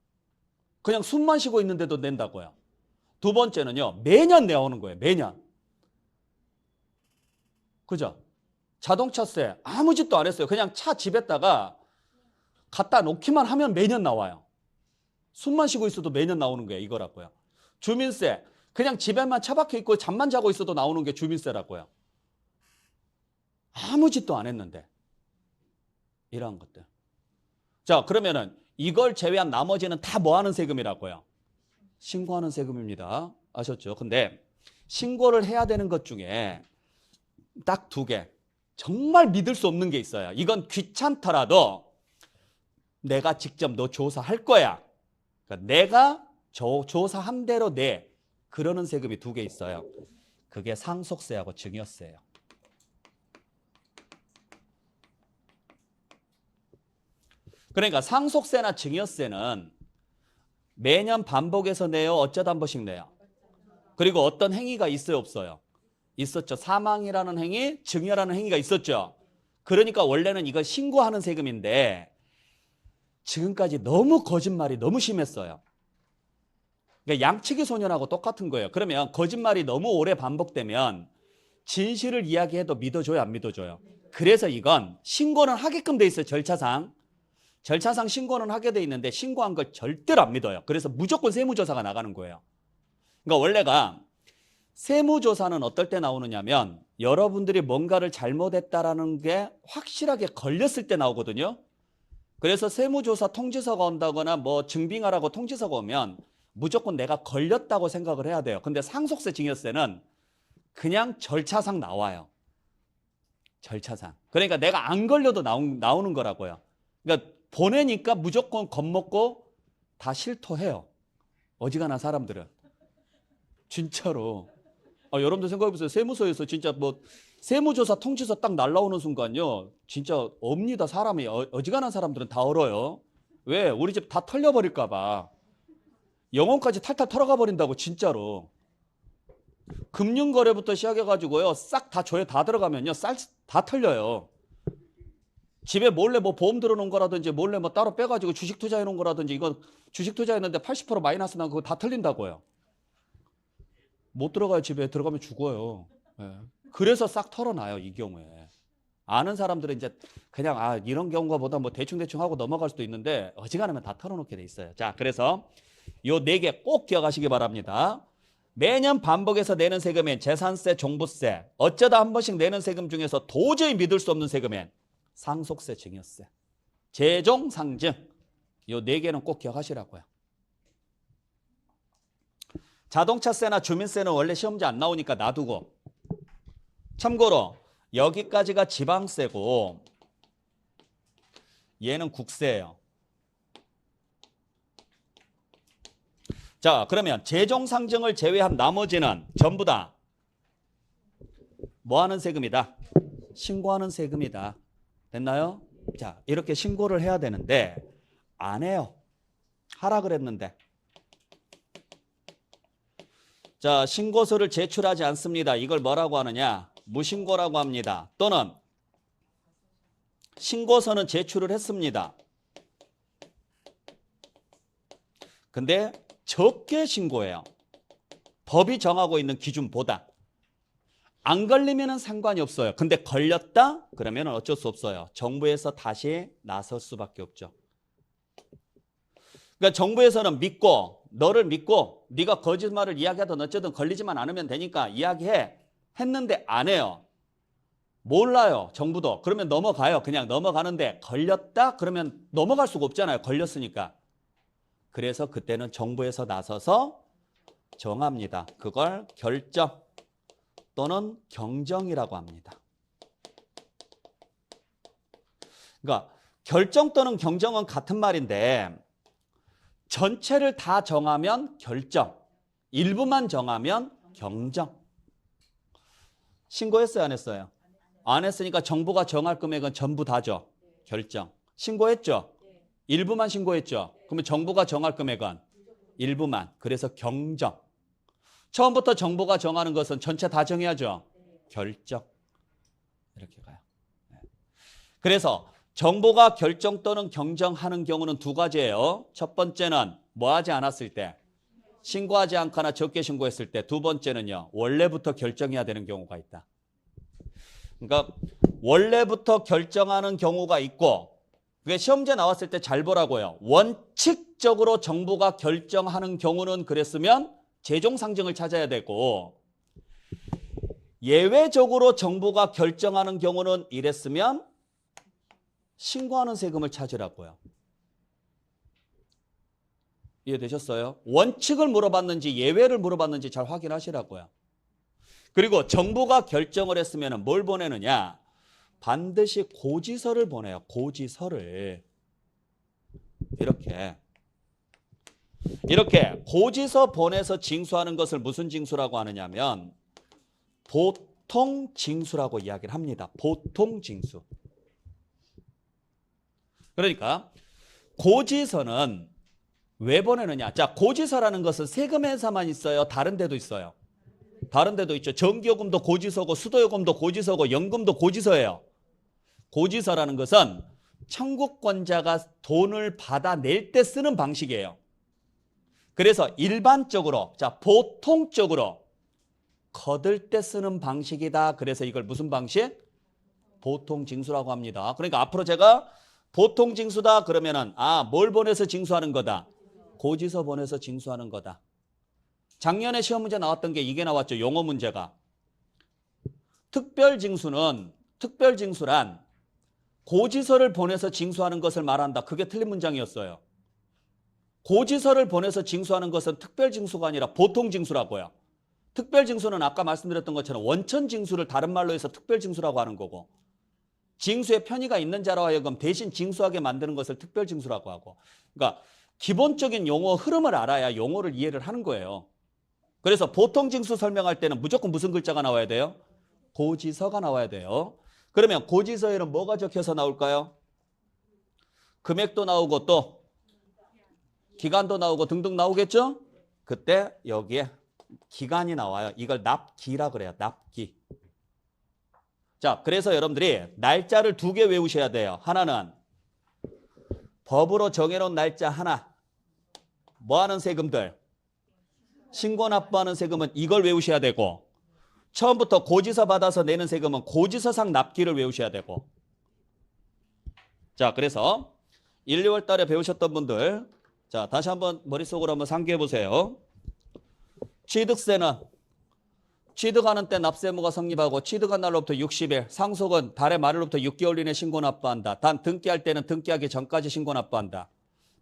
그냥 숨만 쉬고 있는데도 낸다고요. 두 번째는요. 매년 내오는 거예요. 매년. 그죠? 자동차세 아무 짓도 안 했어요. 그냥 차 집에다가 갖다 놓기만 하면 매년 나와요. 숨만 쉬고 있어도 매년 나오는 거예요. 이거라고요. 주민세 그냥 집에만 처박혀 있고 잠만 자고 있어도 나오는 게 주민세라고요. 아무 짓도 안 했는데 이러한 것들. 자, 그러면은 이걸 제외한 나머지는 다 뭐 하는 세금이라고요? 신고하는 세금입니다. 아셨죠? 근데 신고를 해야 되는 것 중에 딱 두 개. 정말 믿을 수 없는 게 있어요. 이건 귀찮더라도 내가 직접 너 조사할 거야. 그러니까 내가 조사한 대로 내. 그러는 세금이 두 개 있어요. 그게 상속세하고 증여세예요. 그러니까 상속세나 증여세는 매년 반복해서 내요? 어쩌다 한 번씩 내요? 그리고 어떤 행위가 있어요? 없어요? 있었죠. 사망이라는 행위, 증여라는 행위가 있었죠. 그러니까 원래는 이걸 신고하는 세금인데 지금까지 너무 거짓말이 너무 심했어요. 그러니까 양치기 소년하고 똑같은 거예요. 그러면 거짓말이 너무 오래 반복되면 진실을 이야기해도 믿어줘요, 안 믿어줘요? 그래서 이건 신고는 하게끔 돼 있어요. 절차상 신고는 하게 돼 있는데 신고한 걸 절대로 안 믿어요. 그래서 무조건 세무조사가 나가는 거예요. 그러니까 원래가 세무조사는 어떨 때 나오느냐면 여러분들이 뭔가를 잘못했다라는 게 확실하게 걸렸을 때 나오거든요. 그래서 세무조사 통지서가 온다거나 뭐 증빙하라고 통지서가 오면 무조건 내가 걸렸다고 생각을 해야 돼요. 근데 상속세, 증여세는 그냥 절차상 나와요. 절차상. 그러니까 내가 안 걸려도 나오는 거라고요. 그러니까 보내니까 무조건 겁먹고 다 실토해요. 어지간한 사람들은. 진짜로. 여러분들 생각해보세요. 세무서에서 진짜 뭐 세무조사 통지서 딱 날라오는 순간요. 진짜 옵니다. 사람이. 어지간한 사람들은 다 얼어요. 왜? 우리 집 다 털려버릴까 봐. 영혼까지 탈탈 털어가 버린다고 진짜로. 금융거래부터 시작해가지고요. 싹 다 조회 다 들어가면요. 쌀 다 털려요. 집에 몰래 뭐 보험 들어놓은 거라든지 몰래 뭐 따로 빼가지고 주식 투자해 놓은 거라든지 이거 주식 투자했는데 80% 마이너스 난 그거 다 털린다고요. 못 들어가요. 집에 들어가면 죽어요. 네. 그래서 싹 털어놔요. 이 경우에. 아는 사람들은 이제 그냥 이런 경우가 보다 뭐 대충 하고 넘어갈 수도 있는데 어지간하면 다 털어놓게 돼 있어요. 자, 그래서 요 4개 꼭 기억하시기 바랍니다. 매년 반복해서 내는 세금엔 재산세, 종부세, 어쩌다 한 번씩 내는 세금 중에서 도저히 믿을 수 없는 세금엔 상속세, 증여세, 재종, 상증 요 4개는 꼭 기억하시라고요. 자동차세나 주민세는 원래 시험지 안 나오니까 놔두고 참고로 여기까지가 지방세고 얘는 국세예요. 자, 그러면 재종상증을 제외한 나머지는 전부 다 뭐 하는 세금이다? 신고하는 세금이다. 됐나요? 자, 이렇게 신고를 해야 되는데 안 해요. 하라 그랬는데. 자, 신고서를 제출하지 않습니다. 이걸 뭐라고 하느냐? 무신고라고 합니다. 또는 신고서는 제출을 했습니다. 근데 적게 신고해요. 법이 정하고 있는 기준보다. 안 걸리면 상관이 없어요. 근데 걸렸다? 그러면 어쩔 수 없어요. 정부에서 다시 나설 수밖에 없죠. 그러니까 정부에서는 너를 믿고 네가 거짓말을 이야기하든 어쩌든 걸리지만 않으면 되니까 이야기해. 했는데 안 해요. 몰라요. 정부도. 그러면 넘어가요. 그냥 넘어가는데 걸렸다? 그러면 넘어갈 수가 없잖아요. 걸렸으니까. 그래서 그때는 정부에서 나서서 정합니다. 그걸 결정 또는 경정이라고 합니다. 그러니까 결정 또는 경정은 같은 말인데 전체를 다 정하면 결정, 일부만 정하면 경정. 신고했어요, 안 했어요? 안 했으니까 정부가 정할 금액은 전부 다죠. 결정. 신고했죠? 일부만 신고했죠? 그러면 정부가 정할 금액은 일부만. 그래서 경정. 처음부터 정부가 정하는 것은 전체 다 정해야죠? 결정. 이렇게 가요. 그래서 정부가 결정 또는 경정하는 경우는 2가지예요. 첫 번째는 뭐 하지 않았을 때, 신고하지 않거나 적게 신고했을 때. 두 번째는요, 원래부터 결정해야 되는 경우가 있다. 그러니까 원래부터 결정하는 경우가 있고, 그게 시험지에 나왔을 때 잘 보라고요. 원칙적으로 정부가 결정하는 경우는 그랬으면 재종상증을 찾아야 되고, 예외적으로 정부가 결정하는 경우는 이랬으면 신고하는 세금을 찾으라고요. 이해되셨어요? 원칙을 물어봤는지 예외를 물어봤는지 잘 확인하시라고요. 그리고 정부가 결정을 했으면 뭘 보내느냐? 반드시 고지서를 보내요. 고지서를. 이렇게 고지서 보내서 징수하는 것을 무슨 징수라고 하느냐면 보통징수라고 이야기를 합니다. 보통징수. 그러니까 고지서는 왜 보내느냐? 자, 고지서라는 것은 세금회사만 있어요? 다른 데도 있어요? 다른 데도 있죠. 전기요금도 고지서고 수도요금도 고지서고 연금도 고지서예요. 고지서라는 것은 청구권자가 돈을 받아낼 때 쓰는 방식이에요. 그래서 일반적으로, 자, 보통적으로 거둘 때 쓰는 방식이다. 그래서 이걸 무슨 방식? 보통징수라고 합니다. 그러니까 앞으로 제가 보통징수다 그러면은 뭘 보내서 징수하는 거다? 고지서 보내서 징수하는 거다. 작년에 시험 문제 나왔던 게 이게 나왔죠. 용어 문제가. 특별징수란 고지서를 보내서 징수하는 것을 말한다. 그게 틀린 문장이었어요. 고지서를 보내서 징수하는 것은 특별징수가 아니라 보통징수라고요. 특별징수는 아까 말씀드렸던 것처럼 원천징수를 다른 말로 해서 특별징수라고 하는 거고, 징수에 편의가 있는 자로 하여금 대신 징수하게 만드는 것을 특별징수라고 하고. 그러니까 기본적인 용어 흐름을 알아야 용어를 이해를 하는 거예요. 그래서 보통징수 설명할 때는 무조건 무슨 글자가 나와야 돼요? 고지서가 나와야 돼요. 그러면 고지서에는 뭐가 적혀서 나올까요? 금액도 나오고 또 기간도 나오고 등등 나오겠죠? 그때 여기에 기간이 나와요. 이걸 납기라 그래요. 납기. 자, 그래서 여러분들이 날짜를 2개 외우셔야 돼요. 하나는 법으로 정해놓은 날짜 하나. 뭐 하는 세금들? 신고 납부하는 세금은 이걸 외우셔야 되고, 처음부터 고지서 받아서 내는 세금은 고지서상 납기를 외우셔야 되고. 자, 그래서 1, 2월 달에 배우셨던 분들, 자, 다시 한번 머릿속으로 한번 상기해 보세요. 취득세는 취득하는 때 납세무가 성립하고 취득한 날로부터 60일, 상속은 달의 말일로부터 6개월 이내 신고 납부한다. 단 등기할 때는 등기하기 전까지 신고 납부한다.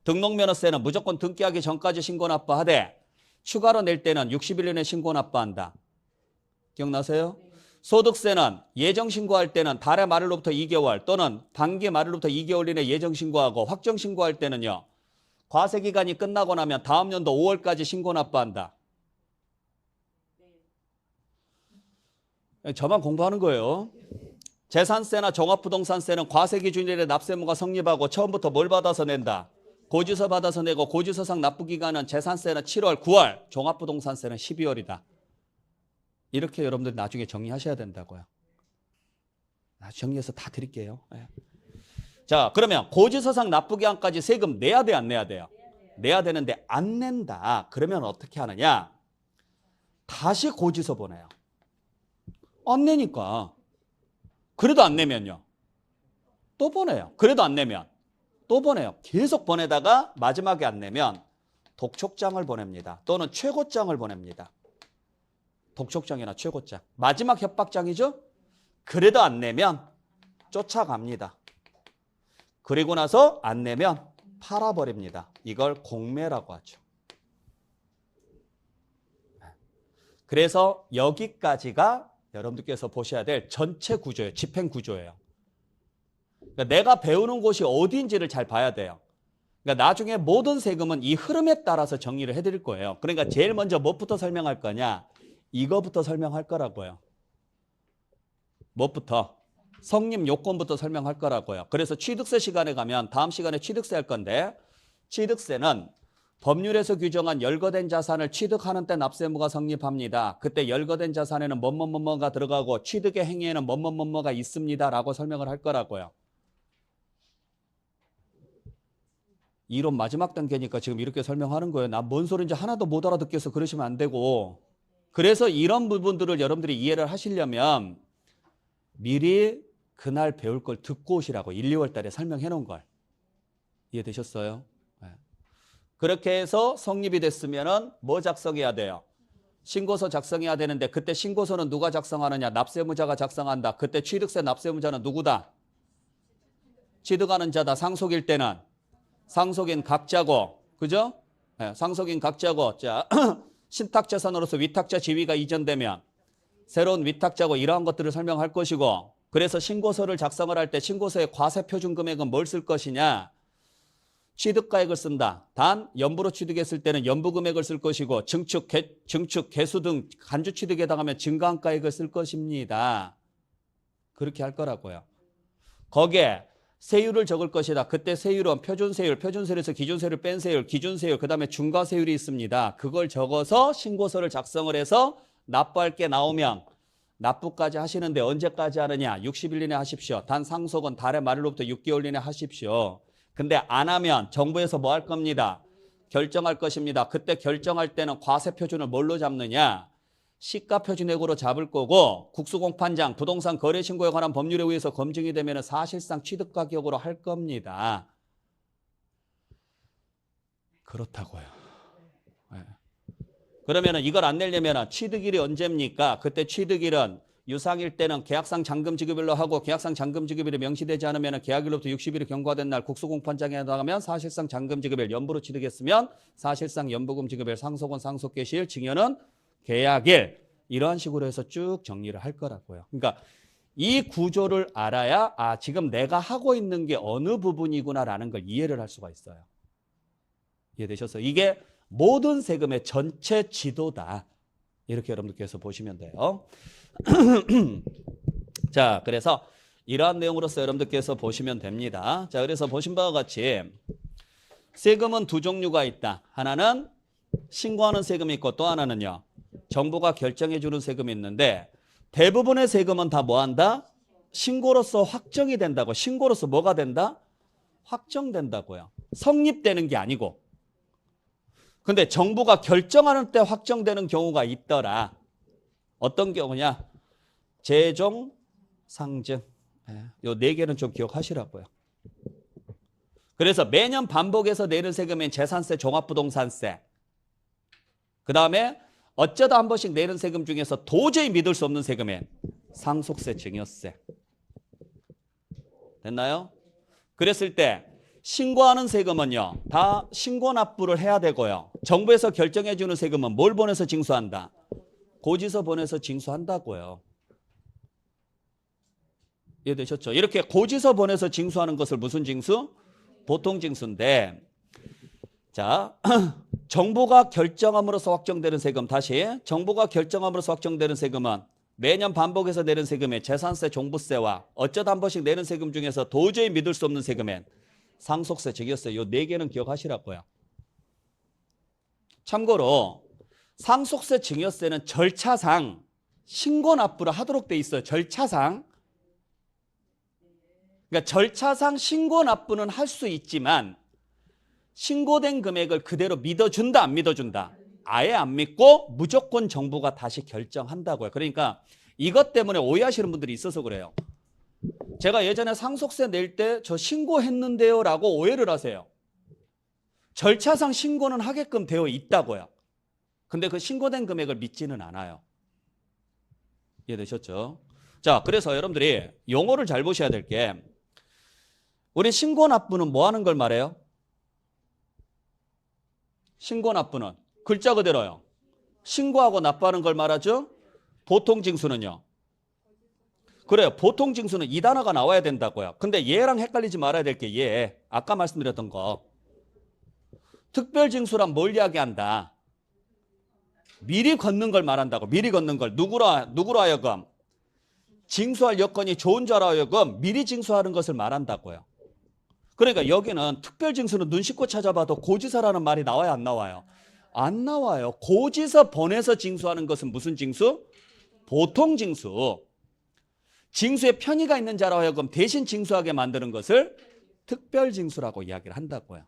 등록면허세는 무조건 등기하기 전까지 신고 납부하되 추가로 낼 때는 60일 이내 신고 납부한다. 기억나세요? 소득세는 예정 신고할 때는 달의 말일로부터 2개월 또는 반기 말일로부터 2개월 이내 예정 신고하고 확정 신고할 때는요. 과세 기간이 끝나고 나면 다음 연도 5월까지 신고 납부한다. 저만 공부하는 거예요. 재산세나 종합부동산세는 과세 기준일에 납세무가 성립하고 처음부터 뭘 받아서 낸다? 고지서 받아서 내고 고지서상 납부기간은 재산세는 7월, 9월, 종합부동산세는 12월이다. 이렇게 여러분들 나중에 정리하셔야 된다고요. 정리해서 다 드릴게요. 네. 자, 그러면 고지서상 납부기간까지 세금 내야 돼, 안 내야 돼요? 내야 되는데 안 낸다. 그러면 어떻게 하느냐? 다시 고지서 보내요. 안 내니까. 그래도 안 내면요. 또 보내요. 그래도 안 내면 또 보내요. 계속 보내다가 마지막에 안 내면 독촉장을 보냅니다. 또는 최고장을 보냅니다. 독촉장이나 최고장. 마지막 협박장이죠? 그래도 안 내면 쫓아갑니다. 그리고 나서 안 내면 팔아버립니다. 이걸 공매라고 하죠. 그래서 여기까지가 여러분들께서 보셔야 될 전체 구조예요. 집행 구조예요. 그러니까 내가 배우는 곳이 어디인지를 잘 봐야 돼요. 그러니까 나중에 모든 세금은 이 흐름에 따라서 정리를 해드릴 거예요. 그러니까 제일 먼저 뭐부터 설명할 거냐? 이거부터 설명할 거라고요. 무엇부터? 성립 요건부터 설명할 거라고요. 그래서 취득세 시간에 가면 다음 시간에 취득세 할 건데 취득세는 법률에서 규정한 열거된 자산을 취득하는 때 납세무가 성립합니다. 그때 열거된 자산에는 뭐뭐뭐뭐가 들어가고 취득의 행위에는 뭐뭐뭐뭐가 있습니다. 라고 설명을 할 거라고요. 이론 마지막 단계니까 지금 이렇게 설명하는 거예요. 나 뭔 소리인지 하나도 못 알아듣겠어. 그러시면 안 되고. 그래서 이런 부분들을 여러분들이 이해를 하시려면 미리 그날 배울 걸 듣고 오시라고 1, 2월 달에 설명해 놓은 걸. 이해되셨어요? 네. 그렇게 해서 성립이 됐으면은 뭐 작성해야 돼요? 신고서 작성해야 되는데 그때 신고서는 누가 작성하느냐? 납세무자가 작성한다. 그때 취득세 납세무자는 누구다? 취득하는 자다. 상속일 때는 상속인 각자고, 그죠? 네, 상속인 각자고. 자, 신탁재산으로서 위탁자 지위가 이전되면 새로운 위탁자고 이러한 것들을 설명할 것이고, 그래서 신고서를 작성을 할 때 신고서의 과세표준금액은 뭘 쓸 것이냐? 취득가액을 쓴다. 단 연부로 취득했을 때는 연부금액을 쓸 것이고 증축, 개수 등 간주취득에 해당하면 증가한가액을 쓸 것입니다. 그렇게 할 거라고요. 거기에 세율을 적을 것이다. 그때 세율은 표준세율, 표준세율에서 기준세율을 뺀 세율, 기준세율, 그 다음에 중과세율이 있습니다. 그걸 적어서 신고서를 작성을 해서 납부할 게 나오면 납부까지 하시는데 언제까지 하느냐? 60일 이내 하십시오. 단 상속은 달의 말일로부터 6개월 이내 하십시오. 근데 안 하면 정부에서 뭐 할 겁니다? 결정할 것입니다. 그때 결정할 때는 과세표준을 뭘로 잡느냐? 시가표준액으로 잡을 거고 국수공판장, 부동산 거래신고에 관한 법률에 의해서 검증이 되면 사실상 취득가격으로 할 겁니다. 그렇다고요. 네. 그러면 이걸 안 내려면 취득일이 언제입니까? 그때 취득일은 유상일 때는 계약상 잔금 지급일로 하고 계약상 잔금 지급일이 명시되지 않으면 계약일로부터 60일이 경과된 날 국수공판장에 나가면 사실상 잔금 지급일, 연부로 취득했으면 사실상 연부금 지급일, 상속은 상속 개시일, 증여는 계약일. 이러한 식으로 해서 쭉 정리를 할 거라고요. 그러니까 이 구조를 알아야 지금 내가 하고 있는 게 어느 부분이구나라는 걸 이해를 할 수가 있어요. 이해되셨어요? 이게 모든 세금의 전체 지도다. 이렇게 여러분들께서 보시면 돼요. 자, 그래서 이러한 내용으로서 여러분들께서 보시면 됩니다. 자, 그래서 보신 바와 같이 세금은 두 종류가 있다. 하나는 신고하는 세금이 있고 또 하나는요. 정부가 결정해 주는 세금이 있는데 대부분의 세금은 다 뭐 한다? 신고로서 확정이 된다고. 신고로서 뭐가 된다? 확정된다고요. 성립되는 게 아니고. 근데 정부가 결정하는 때 확정되는 경우가 있더라. 어떤 경우냐? 재종, 상증. 요 네 개는 좀 기억하시라고요. 그래서 매년 반복해서 내는 세금인 재산세, 종합부동산세. 그 다음에 어쩌다 한 번씩 내는 세금 중에서 도저히 믿을 수 없는 세금인 상속세, 증여세. 됐나요? 그랬을 때 신고하는 세금은요. 다 신고 납부를 해야 되고요. 정부에서 결정해 주는 세금은 뭘 보내서 징수한다? 고지서 보내서 징수한다고요. 이해되셨죠? 이렇게 고지서 보내서 징수하는 것을 무슨 징수? 보통 징수인데, 자, 정부가 결정함으로써 확정되는 세금, 다시 정부가 결정함으로써 확정되는 세금은 매년 반복해서 내는 세금의 재산세, 종부세와 어쩌다 한 번씩 내는 세금 중에서 도저히 믿을 수 없는 세금엔 상속세, 증여세, 요 네 개는 기억하시라고요. 참고로 상속세, 증여세는 절차상 신고 납부를 하도록 돼 있어요. 절차상. 그러니까 절차상 신고 납부는 할 수 있지만 신고된 금액을 그대로 믿어준다, 안 믿어준다? 아예 안 믿고 무조건 정부가 다시 결정한다고요. 그러니까 이것 때문에 오해하시는 분들이 있어서 그래요. 제가 예전에 상속세 낼 때 저 신고했는데요 라고 오해를 하세요. 절차상 신고는 하게끔 되어 있다고요. 근데 그 신고된 금액을 믿지는 않아요. 이해되셨죠? 자, 그래서 여러분들이 용어를 잘 보셔야 될 게 우리 신고 납부는 뭐 하는 걸 말해요? 신고 납부는 글자 그대로요. 신고하고 납부하는 걸 말하죠? 보통 징수는요. 그래요. 보통 징수는 이 단어가 나와야 된다고요. 근데 얘랑 헷갈리지 말아야 될 게 얘. 아까 말씀드렸던 거. 특별 징수란 뭘 이야기한다? 미리 걷는 걸 말한다고. 미리 걷는 걸. 누구로 하여금? 징수할 여건이 좋은 자로 하여금 미리 징수하는 것을 말한다고요. 그러니까 여기는 특별 징수는 눈 씻고 찾아봐도 고지서라는 말이 나와요, 안 나와요? 안 나와요. 고지서 보내서 징수하는 것은 무슨 징수? 보통 징수. 징수에 편의가 있는 자로 하여금 대신 징수하게 만드는 것을 특별 징수라고 이야기를 한다고요.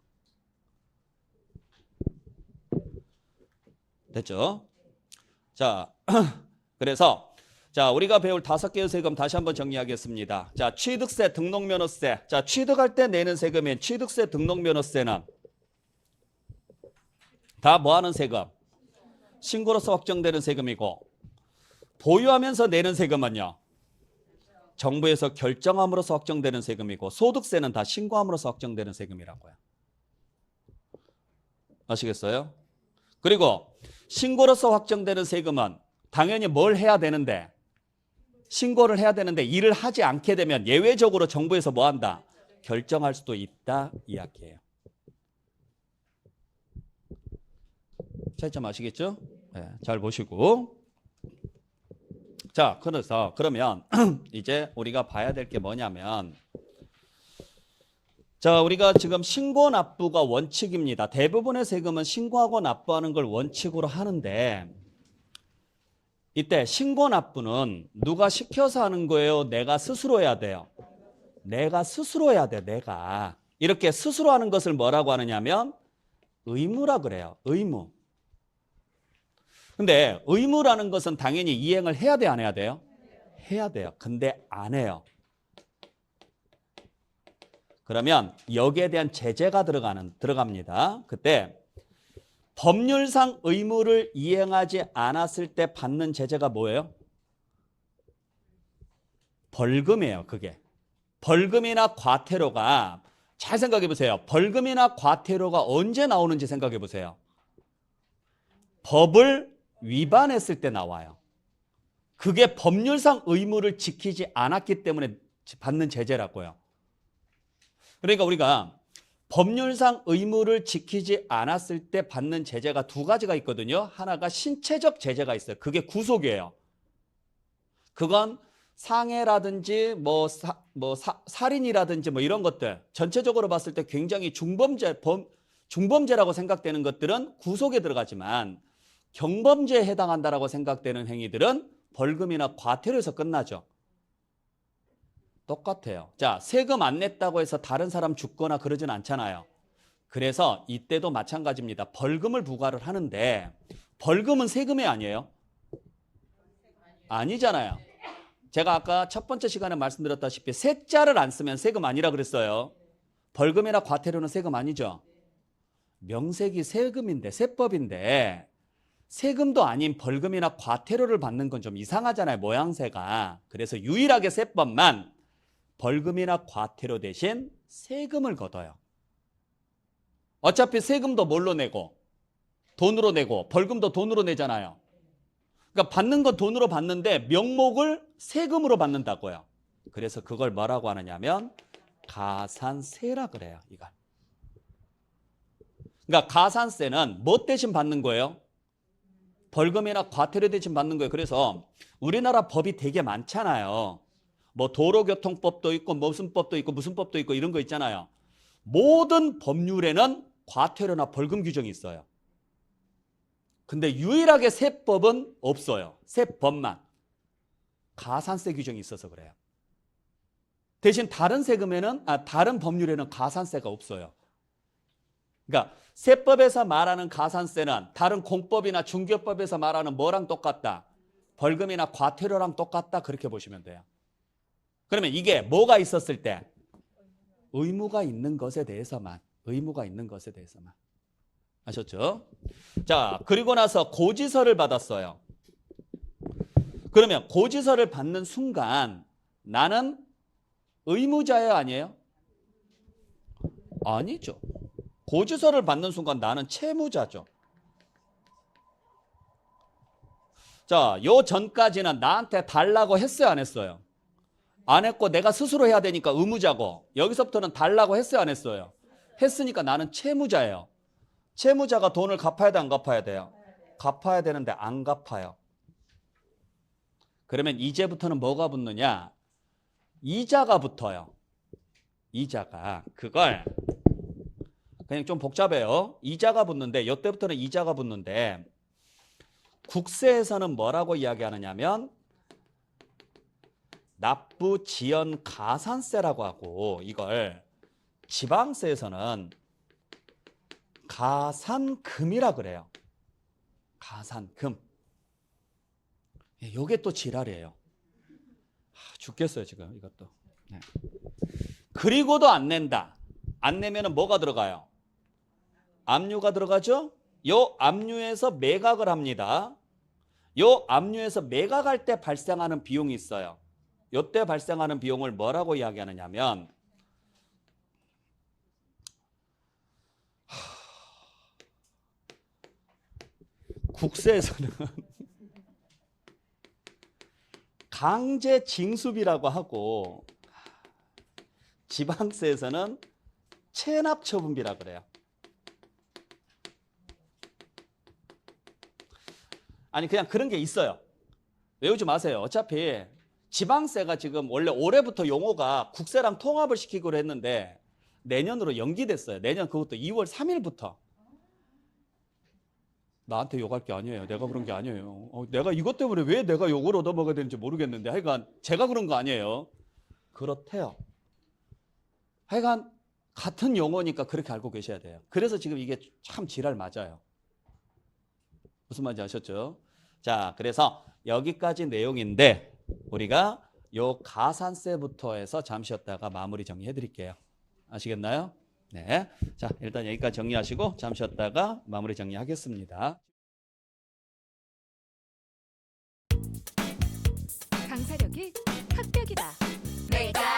됐죠? 자, 그래서 자, 우리가 배울 5개의 세금 다시 한번 정리하겠습니다. 자, 취득세, 등록면허세. 자, 취득할 때 내는 세금인 취득세, 등록면허세는 다 뭐 하는 세금? 신고로서 확정되는 세금이고, 보유하면서 내는 세금은요. 정부에서 결정함으로써 확정되는 세금이고, 소득세는 다 신고함으로써 확정되는 세금이라고요. 아시겠어요? 그리고 신고로서 확정되는 세금은 당연히 뭘 해야 되는데, 신고를 해야 되는데 일을 하지 않게 되면 예외적으로 정부에서 뭐 한다? 결정할 수도 있다 이야기예요. 차이점 아시겠죠? 네, 잘 보시고. 자, 그래서 그러면 이제 우리가 봐야 될 게 뭐냐면, 자, 우리가 지금 신고 납부가 원칙입니다. 대부분의 세금은 신고하고 납부하는 걸 원칙으로 하는데, 이때 신고 납부는 누가 시켜서 하는 거예요? 내가 스스로 해야 돼요? 내가 스스로 해야 돼, 내가. 이렇게 스스로 하는 것을 뭐라고 하느냐면 의무라 그래요. 의무. 근데 의무라는 것은 당연히 이행을 해야 돼, 안 해야 돼요? 해야 돼요. 근데 안 해요. 그러면 여기에 대한 제재가 들어갑니다. 그때 법률상 의무를 이행하지 않았을 때 받는 제재가 뭐예요? 벌금이에요, 그게. 벌금이나 과태료가, 잘 생각해 보세요. 벌금이나 과태료가 언제 나오는지 생각해 보세요. 법을 위반했을 때 나와요. 그게 법률상 의무를 지키지 않았기 때문에 받는 제재라고요. 그러니까 우리가 법률상 의무를 지키지 않았을 때 받는 제재가 두 가지가 있거든요. 하나가 신체적 제재가 있어요. 그게 구속이에요. 그건 상해라든지 살인이라든지 뭐 이런 것들 전체적으로 봤을 때 굉장히 중범죄라고 생각되는 것들은 구속에 들어가지만 경범죄에 해당한다라고 생각되는 행위들은 벌금이나 과태료에서 끝나죠. 똑같아요. 자, 세금 안 냈다고 해서 다른 사람 죽거나 그러진 않잖아요. 그래서 이때도 마찬가지입니다. 벌금을 부과를 하는데 벌금은 세금이 아니에요? 아니잖아요. 제가 아까 첫 번째 시간에 말씀드렸다시피 세자를 안 쓰면 세금 아니라 그랬어요. 벌금이나 과태료는 세금 아니죠. 명색이 세금인데 세법인데 세금도 아닌 벌금이나 과태료를 받는 건 좀 이상하잖아요. 모양새가. 그래서 유일하게 세법만 벌금이나 과태료 대신 세금을 걷어요. 어차피 세금도 뭘로 내고 돈으로 내고 벌금도 돈으로 내잖아요. 그러니까 받는 건 돈으로 받는데 명목을 세금으로 받는다고요. 그래서 그걸 뭐라고 하느냐면 가산세라 그래요. 이걸. 그러니까 가산세는 뭐 대신 받는 거예요? 벌금이나 과태료 대신 받는 거예요. 그래서 우리나라 법이 되게 많잖아요. 뭐 도로교통법도 있고 무슨 법도 있고 무슨 법도 있고 이런 거 있잖아요. 모든 법률에는 과태료나 벌금 규정이 있어요. 근데 유일하게 세법은 없어요. 세법만. 가산세 규정이 있어서 그래요. 대신 다른 세금에는 다른 법률에는 가산세가 없어요. 그러니까 세법에서 말하는 가산세는 다른 공법이나 중개법에서 말하는 뭐랑 똑같다? 벌금이나 과태료랑 똑같다. 그렇게 보시면 돼요. 그러면 이게 뭐가 있었을 때? 의무가 있는 것에 대해서만. 의무가 있는 것에 대해서만. 아셨죠? 자, 그리고 나서 고지서를 받았어요. 그러면 고지서를 받는 순간 나는 의무자예요, 아니에요? 아니죠. 고지서를 받는 순간 나는 채무자죠. 자, 요 전까지는 나한테 달라고 했어요, 안 했어요? 안 했고 내가 스스로 해야 되니까 의무자고 여기서부터는 달라고 했어요, 안 했어요? 했으니까 나는 채무자예요. 채무자가 돈을 갚아야 돼, 안 갚아야 돼요? 갚아야 되는데 안 갚아요. 그러면 이제부터는 뭐가 붙느냐? 이자가 붙어요. 이자가. 그걸 그냥 좀 복잡해요. 이자가 붙는데 이때부터는 이자가 붙는데 국세에서는 뭐라고 이야기하느냐면 납부 지연 가산세라고 하고 이걸 지방세에서는 가산금이라 그래요. 가산금. 이게 또 지랄이에요. 죽겠어요 지금 이것도. 네. 그리고도 안 낸다. 안 내면은 뭐가 들어가요? 압류가 들어가죠? 요 압류에서 매각을 합니다. 요 압류에서 매각할 때 발생하는 비용이 있어요. 요때 발생하는 비용을 뭐라고 이야기하느냐면 국세에서는 강제 징수비라고 하고 지방세에서는 체납처분비라 그래요. 아니 그냥 그런 게 있어요. 외우지 마세요. 어차피 지방세가 지금 원래 올해부터 용어가 국세랑 통합을 시키기로 했는데 내년으로 연기됐어요. 내년 그것도 2월 3일부터. 나한테 욕할 게 아니에요. 내가 그런 게 아니에요. 내가 이것 때문에 왜 내가 욕을 얻어먹어야 되는지 모르겠는데 하여간 제가 그런 거 아니에요. 그렇대요. 하여간 같은 용어니까 그렇게 알고 계셔야 돼요. 그래서 지금 이게 참 지랄 맞아요. 무슨 말인지 아셨죠? 자, 그래서 여기까지 내용인데 우리가 요 가산세부터 해서 잠시 쉬었다가 마무리 정리해 드릴게요. 아시겠나요? 네. 자, 일단 여기까지 정리하시고 잠시 쉬었다가 마무리 정리하겠습니다. 강사력이 합격이다. 내가